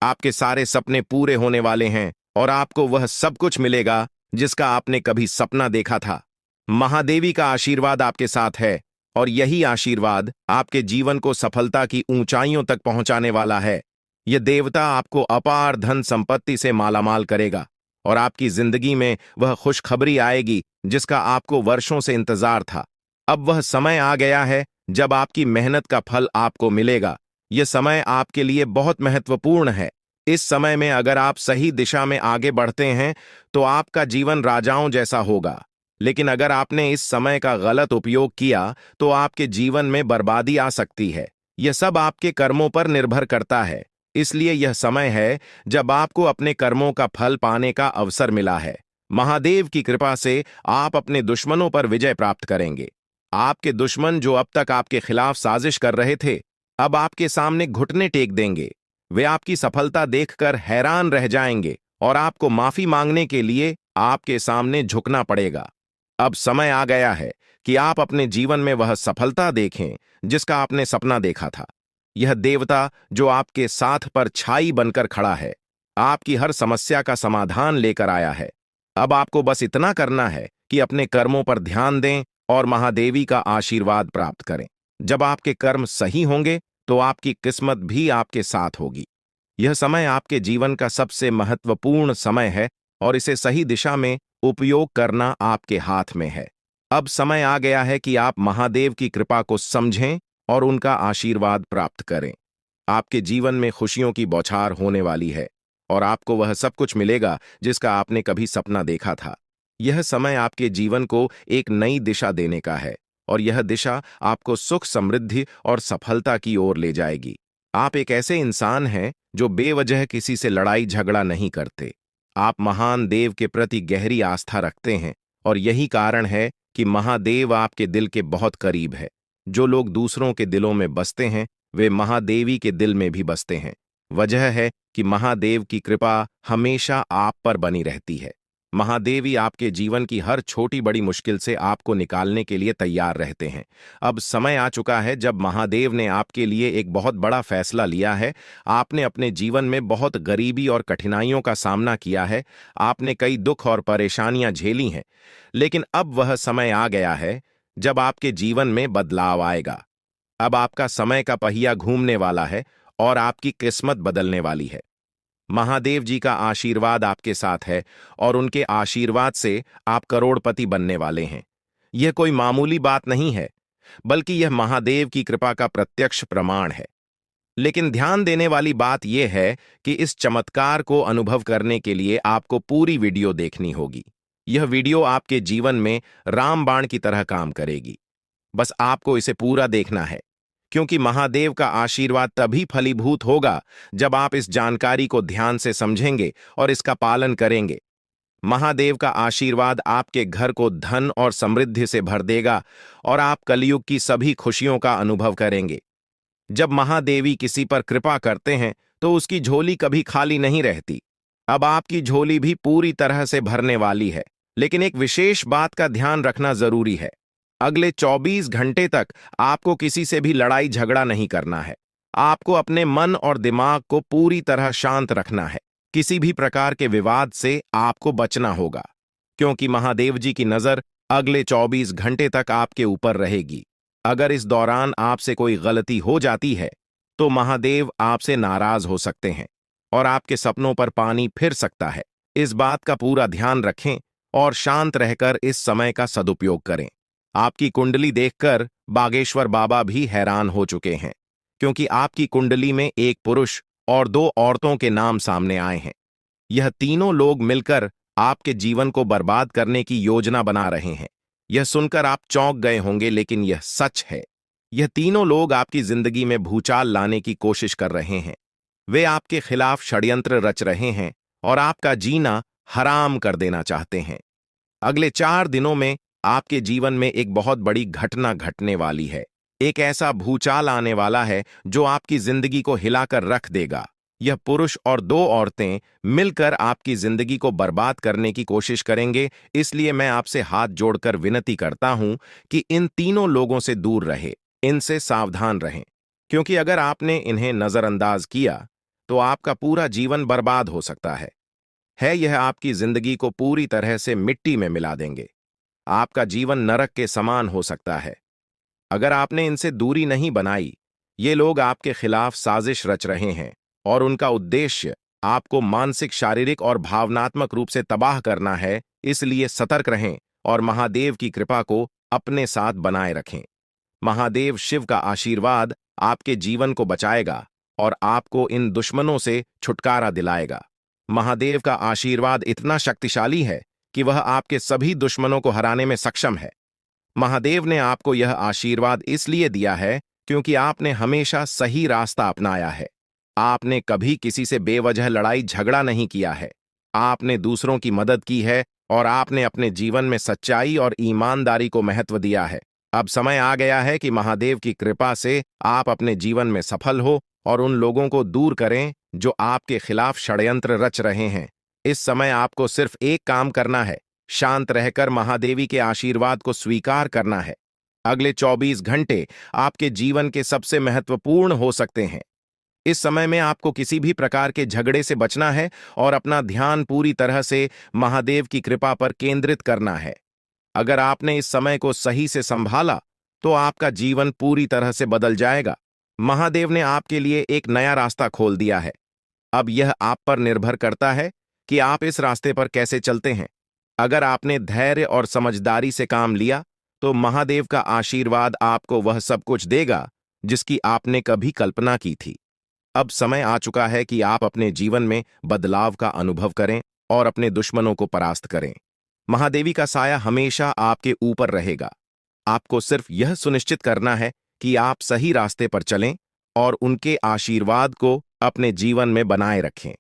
आपके सारे सपने पूरे होने वाले हैं और आपको वह सब कुछ मिलेगा जिसका आपने कभी सपना देखा था। महादेवी का आशीर्वाद आपके साथ है और यही आशीर्वाद आपके जीवन को सफलता की ऊंचाइयों तक पहुंचाने वाला है। यह देवता आपको अपार धन संपत्ति से मालामाल करेगा और आपकी जिंदगी में वह खुशखबरी आएगी जिसका आपको वर्षों से इंतजार था। अब वह समय आ गया है जब आपकी मेहनत का फल आपको मिलेगा। यह समय आपके लिए बहुत महत्वपूर्ण है। इस समय में अगर आप सही दिशा में आगे बढ़ते हैं तो आपका जीवन राजाओं जैसा होगा। लेकिन अगर आपने इस समय का गलत उपयोग किया तो आपके जीवन में बर्बादी आ सकती है। यह सब आपके कर्मों पर निर्भर करता है। इसलिए यह समय है जब आपको अपने कर्मों का फल पाने का अवसर मिला है। महादेव की कृपा से आप अपने दुश्मनों पर विजय प्राप्त करेंगे। आपके दुश्मन जो अब तक आपके खिलाफ साजिश कर रहे थे, अब आपके सामने घुटने टेक देंगे। वे आपकी सफलता देखकर हैरान रह जाएंगे और आपको माफी मांगने के लिए आपके सामने झुकना पड़ेगा। अब समय आ गया है कि आप अपने जीवन में वह सफलता देखें जिसका आपने सपना देखा था। यह देवता जो आपके साथ पर छाई बनकर खड़ा है, आपकी हर समस्या का समाधान लेकर आया है। अब आपको बस इतना करना है कि अपने कर्मों पर ध्यान दें और महादेवी का आशीर्वाद प्राप्त करें। जब आपके कर्म सही होंगे तो आपकी किस्मत भी आपके साथ होगी। यह समय आपके जीवन का सबसे महत्वपूर्ण समय है और इसे सही दिशा में उपयोग करना आपके हाथ में है। अब समय आ गया है कि आप महादेव की कृपा को समझें और उनका आशीर्वाद प्राप्त करें। आपके जीवन में खुशियों की बौछार होने वाली है और आपको वह सब कुछ मिलेगा जिसका आपने कभी सपना देखा था। यह समय आपके जीवन को एक नई दिशा देने का है और यह दिशा आपको सुख, समृद्धि और सफलता की ओर ले जाएगी। आप एक ऐसे इंसान हैं जो बेवजह किसी से लड़ाई झगड़ा नहीं करते। आप महान देव के प्रति गहरी आस्था रखते हैं और यही कारण है कि महादेव आपके दिल के बहुत करीब है। जो लोग दूसरों के दिलों में बसते हैं वे महादेवी के दिल में भी बसते हैं। वजह है कि महादेव की कृपा हमेशा आप पर बनी रहती है। महादेवी आपके जीवन की हर छोटी बड़ी मुश्किल से आपको निकालने के लिए तैयार रहते हैं। अब समय आ चुका है जब महादेव ने आपके लिए एक बहुत बड़ा फैसला लिया है। आपने अपने जीवन में बहुत गरीबी और कठिनाइयों का सामना किया है। आपने कई दुख और परेशानियां झेली हैं, लेकिन अब वह समय आ गया है जब आपके जीवन में बदलाव आएगा। अब आपका समय का पहिया घूमने वाला है और आपकी किस्मत बदलने वाली है। महादेव जी का आशीर्वाद आपके साथ है और उनके आशीर्वाद से आप करोड़पति बनने वाले हैं। यह कोई मामूली बात नहीं है, बल्कि यह महादेव की कृपा का प्रत्यक्ष प्रमाण है। लेकिन ध्यान देने वाली बात यह है कि इस चमत्कार को अनुभव करने के लिए आपको पूरी वीडियो देखनी होगी। यह वीडियो आपके जीवन में रामबाण की तरह काम करेगी। बस आपको इसे पूरा देखना है, क्योंकि महादेव का आशीर्वाद तभी फलीभूत होगा जब आप इस जानकारी को ध्यान से समझेंगे और इसका पालन करेंगे। महादेव का आशीर्वाद आपके घर को धन और समृद्धि से भर देगा और आप कलयुग की सभी खुशियों का अनुभव करेंगे। जब महादेवी किसी पर कृपा करते हैं तो उसकी झोली कभी खाली नहीं रहती। अब आपकी झोली भी पूरी तरह से भरने वाली है, लेकिन एक विशेष बात का ध्यान रखना जरूरी है। अगले 24 घंटे तक आपको किसी से भी लड़ाई झगड़ा नहीं करना है। आपको अपने मन और दिमाग को पूरी तरह शांत रखना है। किसी भी प्रकार के विवाद से आपको बचना होगा, क्योंकि महादेव जी की नजर अगले 24 घंटे तक आपके ऊपर रहेगी। अगर इस दौरान आपसे कोई गलती हो जाती है तो महादेव आपसे नाराज हो सकते हैं और आपके सपनों पर पानी फिर सकता है। इस बात का पूरा ध्यान रखें और शांत रहकर इस समय का सदुपयोग करें। आपकी कुंडली देखकर बागेश्वर बाबा भी हैरान हो चुके हैं, क्योंकि आपकी कुंडली में एक पुरुष और 2 औरतों के नाम सामने आए हैं। यह तीनों लोग मिलकर आपके जीवन को बर्बाद करने की योजना बना रहे हैं। यह सुनकर आप चौंक गए होंगे, लेकिन यह सच है। यह तीनों लोग आपकी जिंदगी में भूचाल लाने की कोशिश कर रहे हैं। वे आपके खिलाफ षड्यंत्र रच रहे हैं और आपका जीना हराम कर देना चाहते हैं। अगले 4 दिनों में आपके जीवन में एक बहुत बड़ी घटना घटने वाली है। एक ऐसा भूचाल आने वाला है जो आपकी जिंदगी को हिलाकर रख देगा। यह पुरुष और 2 औरतें मिलकर आपकी जिंदगी को बर्बाद करने की कोशिश करेंगे। इसलिए मैं आपसे हाथ जोड़कर विनती करता हूं कि इन तीनों लोगों से दूर रहे, इनसे सावधान रहें, क्योंकि अगर आपने इन्हें नजरअंदाज किया तो आपका पूरा जीवन बर्बाद हो सकता है। यह आपकी जिंदगी को पूरी तरह से मिट्टी में मिला देंगे। आपका जीवन नरक के समान हो सकता है अगर आपने इनसे दूरी नहीं बनाई। ये लोग आपके खिलाफ साजिश रच रहे हैं और उनका उद्देश्य आपको मानसिक, शारीरिक और भावनात्मक रूप से तबाह करना है। इसलिए सतर्क रहें और महादेव की कृपा को अपने साथ बनाए रखें। महादेव शिव का आशीर्वाद आपके जीवन को बचाएगा और आपको इन दुश्मनों से छुटकारा दिलाएगा। महादेव का आशीर्वाद इतना शक्तिशाली है कि वह आपके सभी दुश्मनों को हराने में सक्षम है। महादेव ने आपको यह आशीर्वाद इसलिए दिया है क्योंकि आपने हमेशा सही रास्ता अपनाया है। आपने कभी किसी से बेवजह लड़ाई झगड़ा नहीं किया है। आपने दूसरों की मदद की है और आपने अपने जीवन में सच्चाई और ईमानदारी को महत्व दिया है। अब समय आ गया है कि महादेव की कृपा से आप अपने जीवन में सफल हो और उन लोगों को दूर करें जो आपके खिलाफ षड्यंत्र रच रहे हैं। इस समय आपको सिर्फ एक काम करना है, शांत रहकर महादेवी के आशीर्वाद को स्वीकार करना है। अगले 24 घंटे आपके जीवन के सबसे महत्वपूर्ण हो सकते हैं। इस समय में आपको किसी भी प्रकार के झगड़े से बचना है और अपना ध्यान पूरी तरह से महादेव की कृपा पर केंद्रित करना है। अगर आपने इस समय को सही से संभाला तो आपका जीवन पूरी तरह से बदल जाएगा। महादेव ने आपके लिए एक नया रास्ता खोल दिया है। अब यह आप पर निर्भर करता है कि आप इस रास्ते पर कैसे चलते हैं। अगर आपने धैर्य और समझदारी से काम लिया तो महादेव का आशीर्वाद आपको वह सब कुछ देगा जिसकी आपने कभी कल्पना की थी। अब समय आ चुका है कि आप अपने जीवन में बदलाव का अनुभव करें और अपने दुश्मनों को परास्त करें। महादेवी का साया हमेशा आपके ऊपर रहेगा। आपको सिर्फ यह सुनिश्चित करना है कि आप सही रास्ते पर चलें और उनके आशीर्वाद को अपने जीवन में बनाए रखें।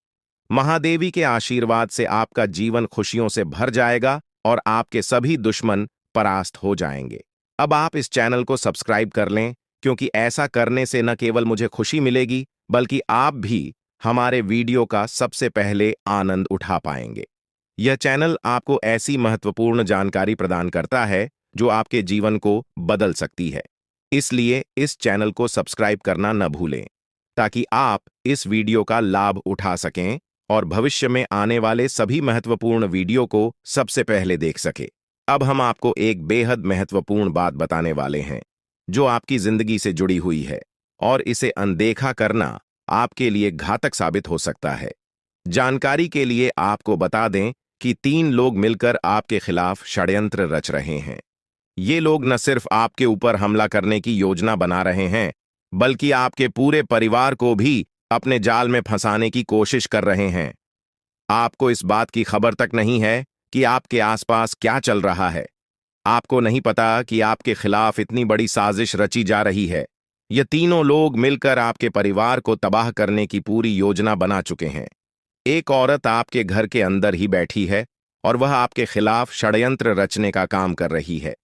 महादेवी के आशीर्वाद से आपका जीवन खुशियों से भर जाएगा और आपके सभी दुश्मन परास्त हो जाएंगे। अब आप इस चैनल को सब्सक्राइब कर लें, क्योंकि ऐसा करने से न केवल मुझे खुशी मिलेगी, बल्कि आप भी हमारे वीडियो का सबसे पहले आनंद उठा पाएंगे। यह चैनल आपको ऐसी महत्वपूर्ण जानकारी प्रदान करता है जो आपके जीवन को बदल सकती है। इसलिए इस चैनल को सब्सक्राइब करना न भूलें, ताकि आप इस वीडियो का लाभ उठा सकें और भविष्य में आने वाले सभी महत्वपूर्ण वीडियो को सबसे पहले देख सकें। अब हम आपको एक बेहद महत्वपूर्ण बात बताने वाले हैं, जो आपकी जिंदगी से जुड़ी हुई है, और इसे अनदेखा करना आपके लिए घातक साबित हो सकता है। जानकारी के लिए आपको बता दें कि 3 लोग मिलकर आपके खिलाफ षड्यंत्र रच रहे हैं। ये लोग न सिर्फ आपके ऊपर हमला करने की योजना बना रहे हैं, बल्कि आपके पूरे परिवार को भी अपने जाल में फंसाने की कोशिश कर रहे हैं। आपको इस बात की खबर तक नहीं है कि आपके आसपास क्या चल रहा है। आपको नहीं पता कि आपके खिलाफ इतनी बड़ी साजिश रची जा रही है। ये तीनों लोग मिलकर आपके परिवार को तबाह करने की पूरी योजना बना चुके हैं। एक औरत आपके घर के अंदर ही बैठी है और वह आपके खिलाफ षड्यंत्र रचने का काम कर रही है।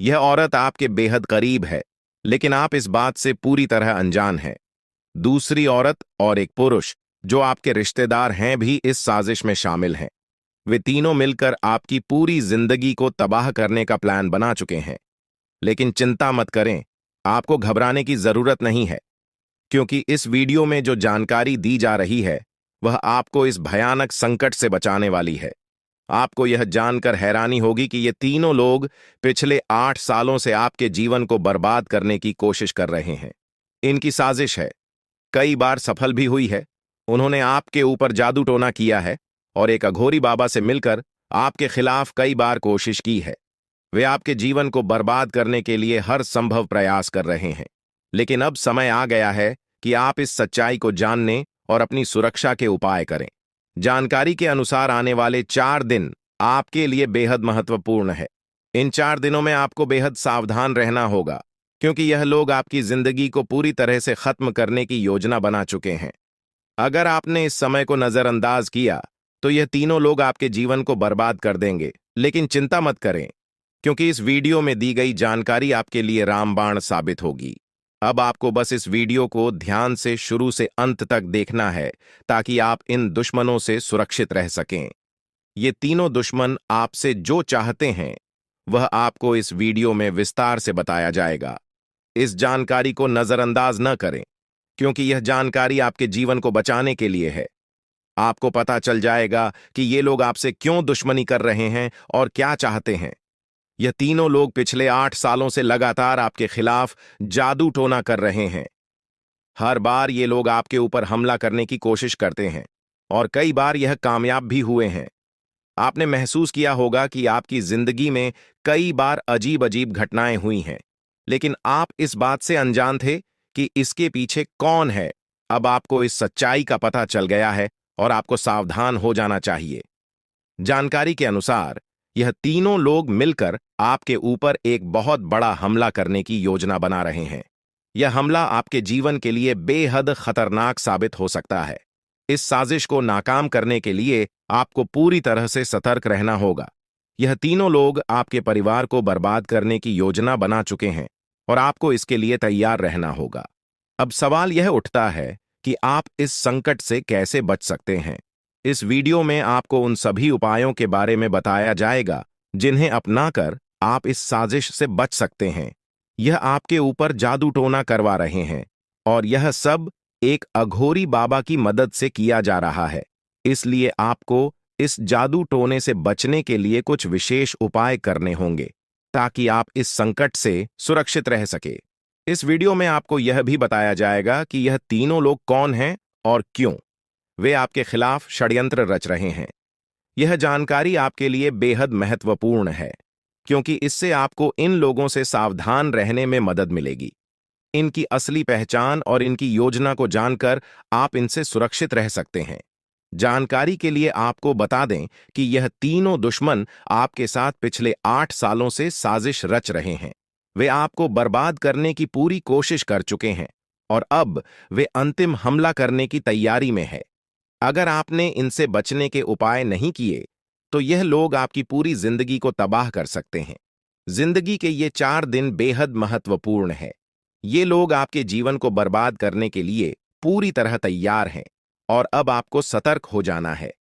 यह औरत आपके बेहद करीब है, लेकिन आप इस बात से पूरी तरह अनजान हैं। दूसरी औरत और एक पुरुष जो आपके रिश्तेदार हैं भी इस साजिश में शामिल हैं। वे तीनों मिलकर आपकी पूरी जिंदगी को तबाह करने का प्लान बना चुके हैं। लेकिन चिंता मत करें, आपको घबराने की जरूरत नहीं है, क्योंकि इस वीडियो में जो जानकारी दी जा रही है वह आपको इस भयानक संकट से बचाने वाली है। आपको यह जानकर हैरानी होगी कि ये तीनों लोग पिछले 8 सालों से आपके जीवन को बर्बाद करने की कोशिश कर रहे हैं। इनकी साजिश है, कई बार सफल भी हुई है। उन्होंने आपके ऊपर जादू टोना किया है और एक अघोरी बाबा से मिलकर आपके खिलाफ कई बार कोशिश की है। वे आपके जीवन को बर्बाद करने के लिए हर संभव प्रयास कर रहे हैं। लेकिन अब समय आ गया है कि आप इस सच्चाई को जानने और अपनी सुरक्षा के उपाय करें। जानकारी के अनुसार आने वाले 4 दिन आपके लिए बेहद महत्वपूर्ण है। इन 4 दिनों में आपको बेहद सावधान रहना होगा, क्योंकि यह लोग आपकी जिंदगी को पूरी तरह से खत्म करने की योजना बना चुके हैं। अगर आपने इस समय को नजरअंदाज किया तो यह तीनों लोग आपके जीवन को बर्बाद कर देंगे। लेकिन चिंता मत करें, क्योंकि इस वीडियो में दी गई जानकारी आपके लिए रामबाण साबित होगी। अब आपको बस इस वीडियो को ध्यान से शुरू से अंत तक देखना है, ताकि आप इन दुश्मनों से सुरक्षित रह सकें। ये तीनों दुश्मन आपसे जो चाहते हैं वह आपको इस वीडियो में विस्तार से बताया जाएगा। इस जानकारी को नजरअंदाज न करें, क्योंकि यह जानकारी आपके जीवन को बचाने के लिए है। आपको पता चल जाएगा कि ये लोग आपसे क्यों दुश्मनी कर रहे हैं और क्या चाहते हैं। यह तीनों लोग पिछले 8 सालों से लगातार आपके खिलाफ जादू टोना कर रहे हैं। हर बार ये लोग आपके ऊपर हमला करने की कोशिश करते हैं और कई बार यह कामयाब भी हुए हैं। आपने महसूस किया होगा कि आपकी जिंदगी में कई बार अजीब अजीब घटनाएं हुई हैं, लेकिन आप इस बात से अनजान थे कि इसके पीछे कौन है। अब आपको इस सच्चाई का पता चल गया है और आपको सावधान हो जाना चाहिए। जानकारी के अनुसार यह तीनों लोग मिलकर आपके ऊपर एक बहुत बड़ा हमला करने की योजना बना रहे हैं। यह हमला आपके जीवन के लिए बेहद खतरनाक साबित हो सकता है। इस साजिश को नाकाम करने के लिए आपको पूरी तरह से सतर्क रहना होगा। यह तीनों लोग आपके परिवार को बर्बाद करने की योजना बना चुके हैं और आपको इसके लिए तैयार रहना होगा। अब सवाल यह उठता है कि आप इस संकट से कैसे बच सकते हैं। इस वीडियो में आपको उन सभी उपायों के बारे में बताया जाएगा जिन्हें अपनाकर आप इस साजिश से बच सकते हैं। यह आपके ऊपर जादू टोना करवा रहे हैं और यह सब एक अघोरी बाबा की मदद से किया जा रहा है। इसलिए आपको इस जादू टोने से बचने के लिए कुछ विशेष उपाय करने होंगे, ताकि आप इस संकट से सुरक्षित रह सके। इस वीडियो में आपको यह भी बताया जाएगा कि यह तीनों लोग कौन हैं और क्यों वे आपके खिलाफ षड्यंत्र रच रहे हैं। यह जानकारी आपके लिए बेहद महत्वपूर्ण है, क्योंकि इससे आपको इन लोगों से सावधान रहने में मदद मिलेगी। इनकी असली पहचान और इनकी योजना को जानकर आप इनसे सुरक्षित रह सकते हैं। जानकारी के लिए आपको बता दें कि यह तीनों दुश्मन आपके साथ पिछले 8 सालों से साजिश रच रहे हैं। वे आपको बर्बाद करने की पूरी कोशिश कर चुके हैं और अब वे अंतिम हमला करने की तैयारी में है। अगर आपने इनसे बचने के उपाय नहीं किए तो यह लोग आपकी पूरी जिंदगी को तबाह कर सकते हैं। जिंदगी के ये 4 दिन बेहद महत्वपूर्ण है। ये लोग आपके जीवन को बर्बाद करने के लिए पूरी तरह तैयार हैं और अब आपको सतर्क हो जाना है।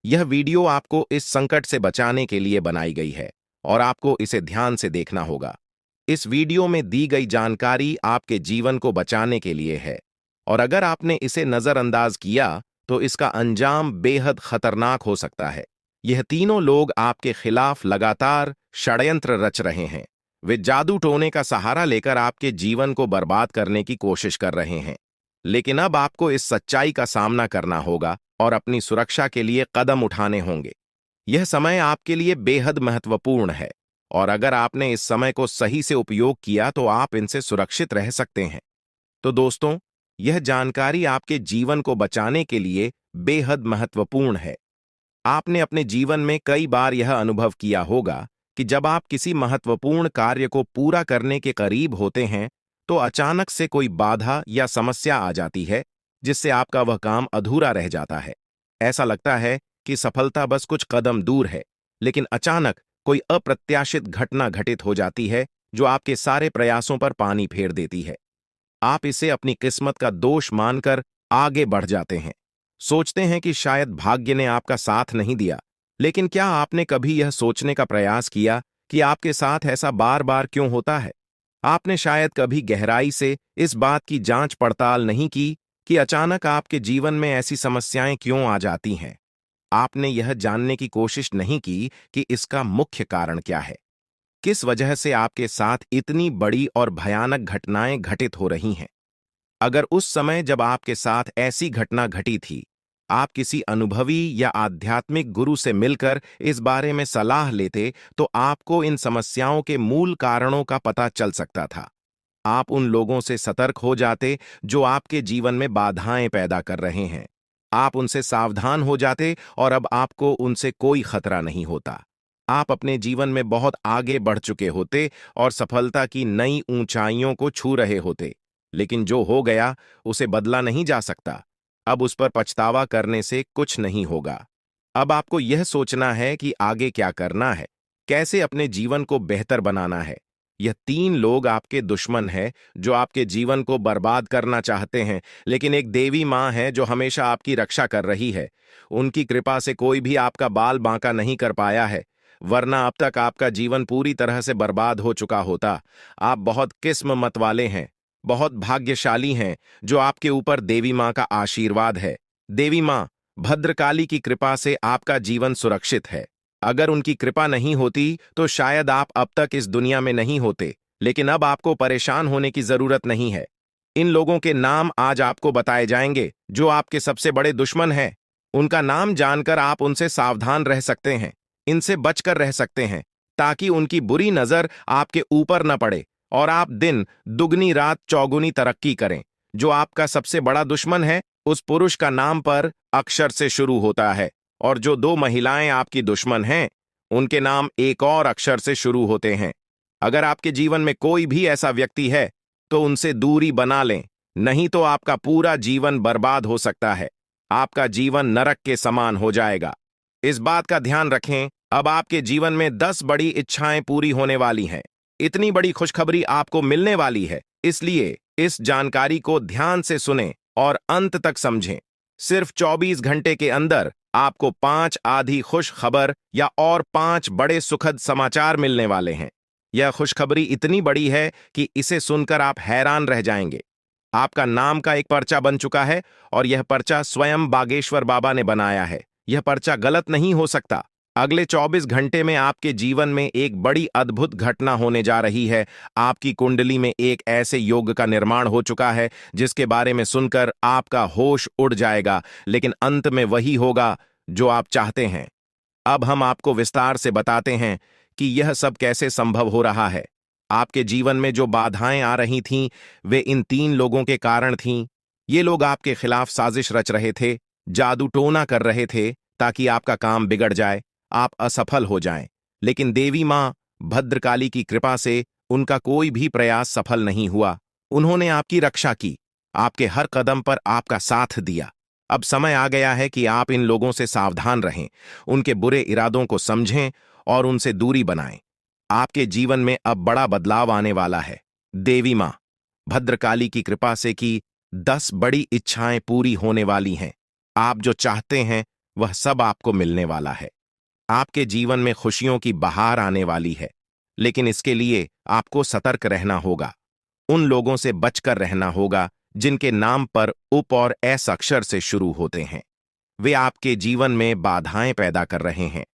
यह वीडियो आपको इस संकट से बचाने के लिए बनाई गई है और आपको इसे ध्यान से देखना होगा। इस वीडियो में दी गई जानकारी आपके जीवन को बचाने के लिए है और अगर आपने इसे नजरअंदाज किया तो इसका अंजाम बेहद खतरनाक हो सकता है। यह तीनों लोग आपके खिलाफ लगातार षड्यंत्र रच रहे हैं। वे जादू टोने का सहारा लेकर आपके जीवन को बर्बाद करने की कोशिश कर रहे हैं। लेकिन अब आपको इस सच्चाई का सामना करना होगा और अपनी सुरक्षा के लिए कदम उठाने होंगे। यह समय आपके लिए बेहद महत्वपूर्ण है और अगर आपने इस समय को सही से उपयोग किया तो आप इनसे सुरक्षित रह सकते हैं। तो दोस्तों, यह जानकारी आपके जीवन को बचाने के लिए बेहद महत्वपूर्ण है। आपने अपने जीवन में कई बार यह अनुभव किया होगा कि जब आप किसी महत्वपूर्ण कार्य को पूरा करने के करीब होते हैं तो अचानक से कोई बाधा या समस्या आ जाती है जिससे आपका वह काम अधूरा रह जाता है। ऐसा लगता है कि सफलता बस कुछ कदम दूर है, लेकिन अचानक कोई अप्रत्याशित घटना घटित हो जाती है जो आपके सारे प्रयासों पर पानी फेर देती है। आप इसे अपनी किस्मत का दोष मानकर आगे बढ़ जाते हैं। सोचते हैं कि शायद भाग्य ने आपका साथ नहीं दिया। लेकिन क्या आपने कभी यह सोचने का प्रयास किया कि आपके साथ ऐसा बार बार क्यों होता है? आपने शायद कभी गहराई से इस बात की जांच पड़ताल नहीं की कि अचानक आपके जीवन में ऐसी समस्याएं क्यों आ जाती हैं। आपने यह जानने की कोशिश नहीं की कि इसका मुख्य कारण क्या है। किस वजह से आपके साथ इतनी बड़ी और भयानक घटनाएं घटित हो रही हैं। अगर उस समय जब आपके साथ ऐसी घटना घटी थी, आप किसी अनुभवी या आध्यात्मिक गुरु से मिलकर इस बारे में सलाह लेते तो आपको इन समस्याओं के मूल कारणों का पता चल सकता था। आप उन लोगों से सतर्क हो जाते जो आपके जीवन में बाधाएं पैदा कर रहे हैं। आप उनसे सावधान हो जाते और अब आपको उनसे कोई खतरा नहीं होता। आप अपने जीवन में बहुत आगे बढ़ चुके होते और सफलता की नई ऊंचाइयों को छू रहे होते। लेकिन जो हो गया उसे बदला नहीं जा सकता। अब उस पर पछतावा करने से कुछ नहीं होगा। अब आपको यह सोचना है कि आगे क्या करना है, कैसे अपने जीवन को बेहतर बनाना है। यह तीन लोग आपके दुश्मन हैं जो आपके जीवन को बर्बाद करना चाहते हैं, लेकिन एक देवी माँ है जो हमेशा आपकी रक्षा कर रही है। उनकी कृपा से कोई भी आपका बाल बांका नहीं कर पाया है, वरना अब तक आपका जीवन पूरी तरह से बर्बाद हो चुका होता। आप बहुत किस्मत वाले हैं, बहुत भाग्यशाली हैं जो आपके ऊपर देवी माँ का आशीर्वाद है। देवी माँ भद्रकाली की कृपा से आपका जीवन सुरक्षित है। अगर उनकी कृपा नहीं होती तो शायद आप अब तक इस दुनिया में नहीं होते। लेकिन अब आपको परेशान होने की जरूरत नहीं है। इन लोगों के नाम आज आपको बताए जाएंगे जो आपके सबसे बड़े दुश्मन हैं। उनका नाम जानकर आप उनसे सावधान रह सकते हैं, इनसे बचकर रह सकते हैं, ताकि उनकी बुरी नजर आपके ऊपर न पड़े और आप दिन दुगनी रात चौगुनी तरक्की करें। जो आपका सबसे बड़ा दुश्मन है उस पुरुष का नाम पर अक्षर से शुरू होता है और जो दो महिलाएं आपकी दुश्मन हैं उनके नाम एक और अक्षर से शुरू होते हैं। अगर आपके जीवन में कोई भी ऐसा व्यक्ति है तो उनसे दूरी बना लें, नहीं तो आपका पूरा जीवन बर्बाद हो सकता है। आपका जीवन नरक के समान हो जाएगा। इस बात का ध्यान रखें, अब आपके जीवन में 10 बड़ी इच्छाएं पूरी होने वाली हैं। इतनी बड़ी खुशखबरी आपको मिलने वाली है, इसलिए इस जानकारी को ध्यान से सुनें और अंत तक समझें। सिर्फ 24 घंटे के अंदर आपको 5 आधी खुश खबर या और 5 बड़े सुखद समाचार मिलने वाले हैं। यह खुशखबरी इतनी बड़ी है कि इसे सुनकर आप हैरान रह जाएंगे। आपका नाम का एक पर्चा बन चुका है और यह पर्चा स्वयं बागेश्वर बाबा ने बनाया है। यह पर्चा गलत नहीं हो सकता। अगले 24 घंटे में आपके जीवन में एक बड़ी अद्भुत घटना होने जा रही है। आपकी कुंडली में एक ऐसे योग का निर्माण हो चुका है जिसके बारे में सुनकर आपका होश उड़ जाएगा, लेकिन अंत में वही होगा जो आप चाहते हैं। अब हम आपको विस्तार से बताते हैं कि यह सब कैसे संभव हो रहा है। आपके जीवन में जो बाधाएं आ रही थीं, वे इन तीन लोगों के कारण थीं। ये लोग आपके खिलाफ साजिश रच रहे थे, जादू टोना कर रहे थे ताकि आपका काम बिगड़ जाए, आप असफल हो जाएं। लेकिन देवी मां भद्रकाली की कृपा से उनका कोई भी प्रयास सफल नहीं हुआ। उन्होंने आपकी रक्षा की, आपके हर कदम पर आपका साथ दिया। अब समय आ गया है कि आप इन लोगों से सावधान रहें, उनके बुरे इरादों को समझें और उनसे दूरी बनाएं। आपके जीवन में अब बड़ा बदलाव आने वाला है। देवी माँ भद्रकाली की कृपा से कि 10 बड़ी इच्छाएं पूरी होने वाली हैं। आप जो चाहते हैं वह सब आपको मिलने वाला है। आपके जीवन में खुशियों की बहार आने वाली है, लेकिन इसके लिए आपको सतर्क रहना होगा। उन लोगों से बचकर रहना होगा जिनके नाम पर उप और एस अक्षर से शुरू होते हैं। वे आपके जीवन में बाधाएं पैदा कर रहे हैं।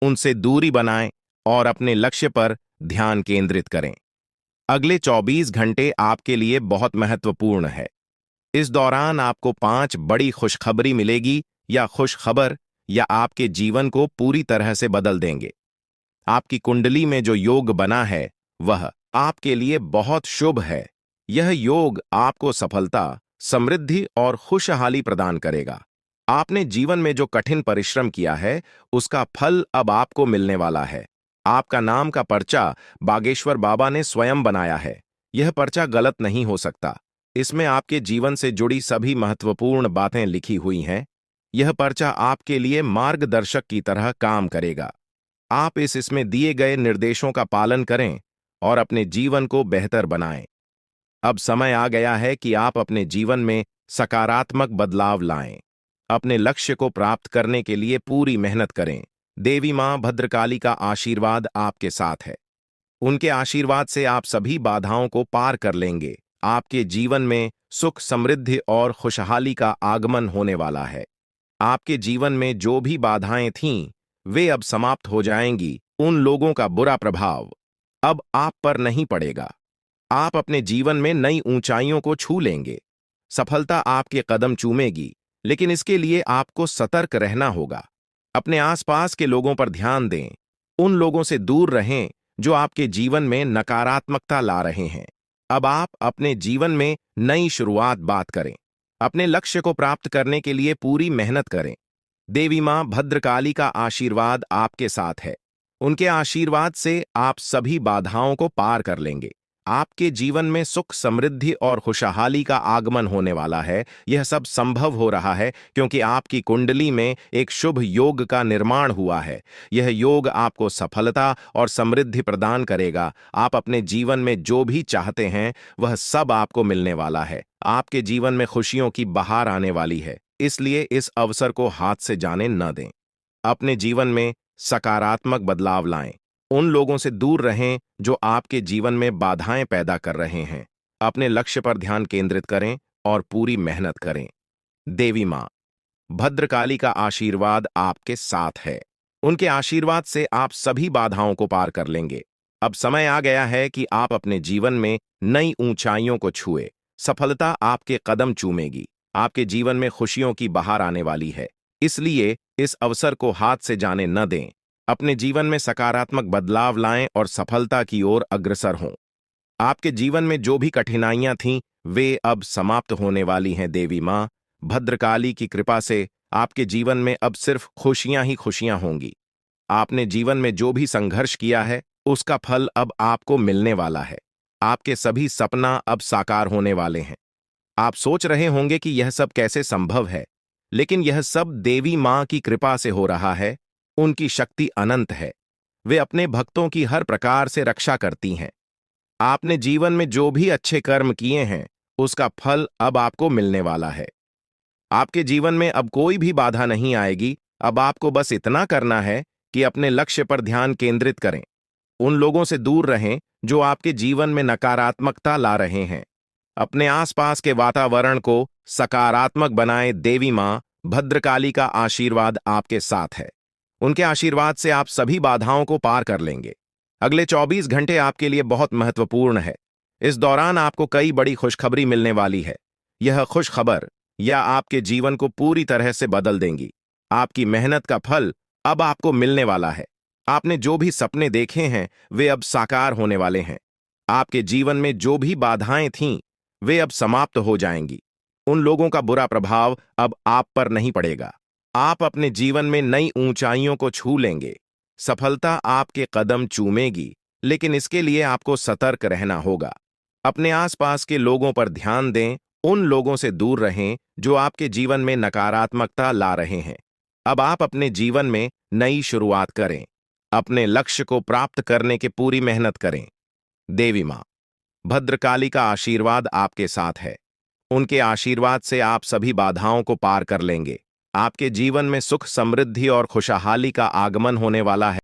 उनसे दूरी बनाएं और अपने लक्ष्य पर ध्यान केंद्रित करें। अगले 24 घंटे आपके लिए बहुत महत्वपूर्ण है। इस दौरान आपको 5 बड़ी खुशखबरी मिलेगी या खुशखबर या आपके जीवन को पूरी तरह से बदल देंगे। आपकी कुंडली में जो योग बना है वह आपके लिए बहुत शुभ है। यह योग आपको सफलता, समृद्धि और खुशहाली प्रदान करेगा। आपने जीवन में जो कठिन परिश्रम किया है उसका फल अब आपको मिलने वाला है। आपका नाम का पर्चा बागेश्वर बाबा ने स्वयं बनाया है। यह पर्चा गलत नहीं हो सकता। इसमें आपके जीवन से जुड़ी सभी महत्वपूर्ण बातें लिखी हुई हैं। यह पर्चा आपके लिए मार्गदर्शक की तरह काम करेगा। आप इसमें दिए गए निर्देशों का पालन करें और अपने जीवन को बेहतर बनाएं। अब समय आ गया है कि आप अपने जीवन में सकारात्मक बदलाव लाएं। अपने लक्ष्य को प्राप्त करने के लिए पूरी मेहनत करें। देवी मां भद्रकाली का आशीर्वाद आपके साथ है। उनके आशीर्वाद से आप सभी बाधाओं को पार कर लेंगे। आपके जीवन में सुख, समृद्धि और खुशहाली का आगमन होने वाला है। आपके जीवन में जो भी बाधाएं थीं, वे अब समाप्त हो जाएंगी। उन लोगों का बुरा प्रभाव अब आप पर नहीं पड़ेगा। आप अपने जीवन में नई ऊंचाइयों को छू लेंगे। सफलता आपके कदम चूमेगी, लेकिन इसके लिए आपको सतर्क रहना होगा। अपने आसपास के लोगों पर ध्यान दें। उन लोगों से दूर रहें जो आपके जीवन में नकारात्मकता ला रहे हैं। अब आप अपने जीवन में नई शुरुआत बात करें। अपने लक्ष्य को प्राप्त करने के लिए पूरी मेहनत करें। देवी मां भद्रकाली का आशीर्वाद आपके साथ है। उनके आशीर्वाद से आप सभी बाधाओं को पार कर लेंगे। आपके जीवन में सुख, समृद्धि और खुशहाली का आगमन होने वाला है। यह सब संभव हो रहा है क्योंकि आपकी कुंडली में एक शुभ योग का निर्माण हुआ है। यह योग आपको सफलता और समृद्धि प्रदान करेगा। आप अपने जीवन में जो भी चाहते हैं वह सब आपको मिलने वाला है। आपके जीवन में खुशियों की बहार आने वाली है, इसलिए इस अवसर को हाथ से जाने न दें। अपने जीवन में सकारात्मक बदलाव लाएं। उन लोगों से दूर रहें जो आपके जीवन में बाधाएं पैदा कर रहे हैं। अपने लक्ष्य पर ध्यान केंद्रित करें और पूरी मेहनत करें। देवी मां भद्रकाली का आशीर्वाद आपके साथ है। उनके आशीर्वाद से आप सभी बाधाओं को पार कर लेंगे। अब समय आ गया है कि आप अपने जीवन में नई ऊंचाइयों को छुए। सफलता आपके कदम चूमेगी। आपके जीवन में खुशियों की बहार आने वाली है, इसलिए इस अवसर को हाथ से जाने न दें। अपने जीवन में सकारात्मक बदलाव लाएं और सफलता की ओर अग्रसर हों। आपके जीवन में जो भी कठिनाइयां थीं, वे अब समाप्त होने वाली हैं। देवी मां भद्रकाली की कृपा से आपके जीवन में अब सिर्फ खुशियां ही खुशियां होंगी। आपने जीवन में जो भी संघर्ष किया है उसका फल अब आपको मिलने वाला है। आपके सभी सपना अब साकार होने वाले हैं। आप सोच रहे होंगे कि यह सब कैसे संभव है, लेकिन यह सब देवी मां की कृपा से हो रहा है। उनकी शक्ति अनंत है। वे अपने भक्तों की हर प्रकार से रक्षा करती हैं। आपने जीवन में जो भी अच्छे कर्म किए हैं उसका फल अब आपको मिलने वाला है। आपके जीवन में अब कोई भी बाधा नहीं आएगी। अब आपको बस इतना करना है कि अपने लक्ष्य पर ध्यान केंद्रित करें। उन लोगों से दूर रहें जो आपके जीवन में नकारात्मकता ला रहे हैं। अपने आसपास के वातावरण को सकारात्मक बनाएं। देवी मां भद्रकाली का आशीर्वाद आपके साथ है। उनके आशीर्वाद से आप सभी बाधाओं को पार कर लेंगे। अगले 24 घंटे आपके लिए बहुत महत्वपूर्ण है। इस दौरान आपको कई बड़ी खुशखबरी मिलने वाली है। यह खुशखबर या आपके जीवन को पूरी तरह से बदल देंगी। आपकी मेहनत का फल अब आपको मिलने वाला है। आपने जो भी सपने देखे हैं वे अब साकार होने वाले हैं। आपके जीवन में जो भी बाधाएं थीं वे अब समाप्त हो जाएंगी। उन लोगों का बुरा प्रभाव अब आप पर नहीं पड़ेगा। आप अपने जीवन में नई ऊंचाइयों को छू लेंगे। सफलता आपके कदम चूमेगी, लेकिन इसके लिए आपको सतर्क रहना होगा। अपने आसपास के लोगों पर ध्यान दें। उन लोगों से दूर रहें जो आपके जीवन में नकारात्मकता ला रहे हैं। अब आप अपने जीवन में नई शुरुआत करें। अपने लक्ष्य को प्राप्त करने की पूरी मेहनत करें। देवी माँ भद्रकाली का आशीर्वाद आपके साथ है। उनके आशीर्वाद से आप सभी बाधाओं को पार कर लेंगे। आपके जीवन में सुख, समृद्धि और खुशहाली का आगमन होने वाला है।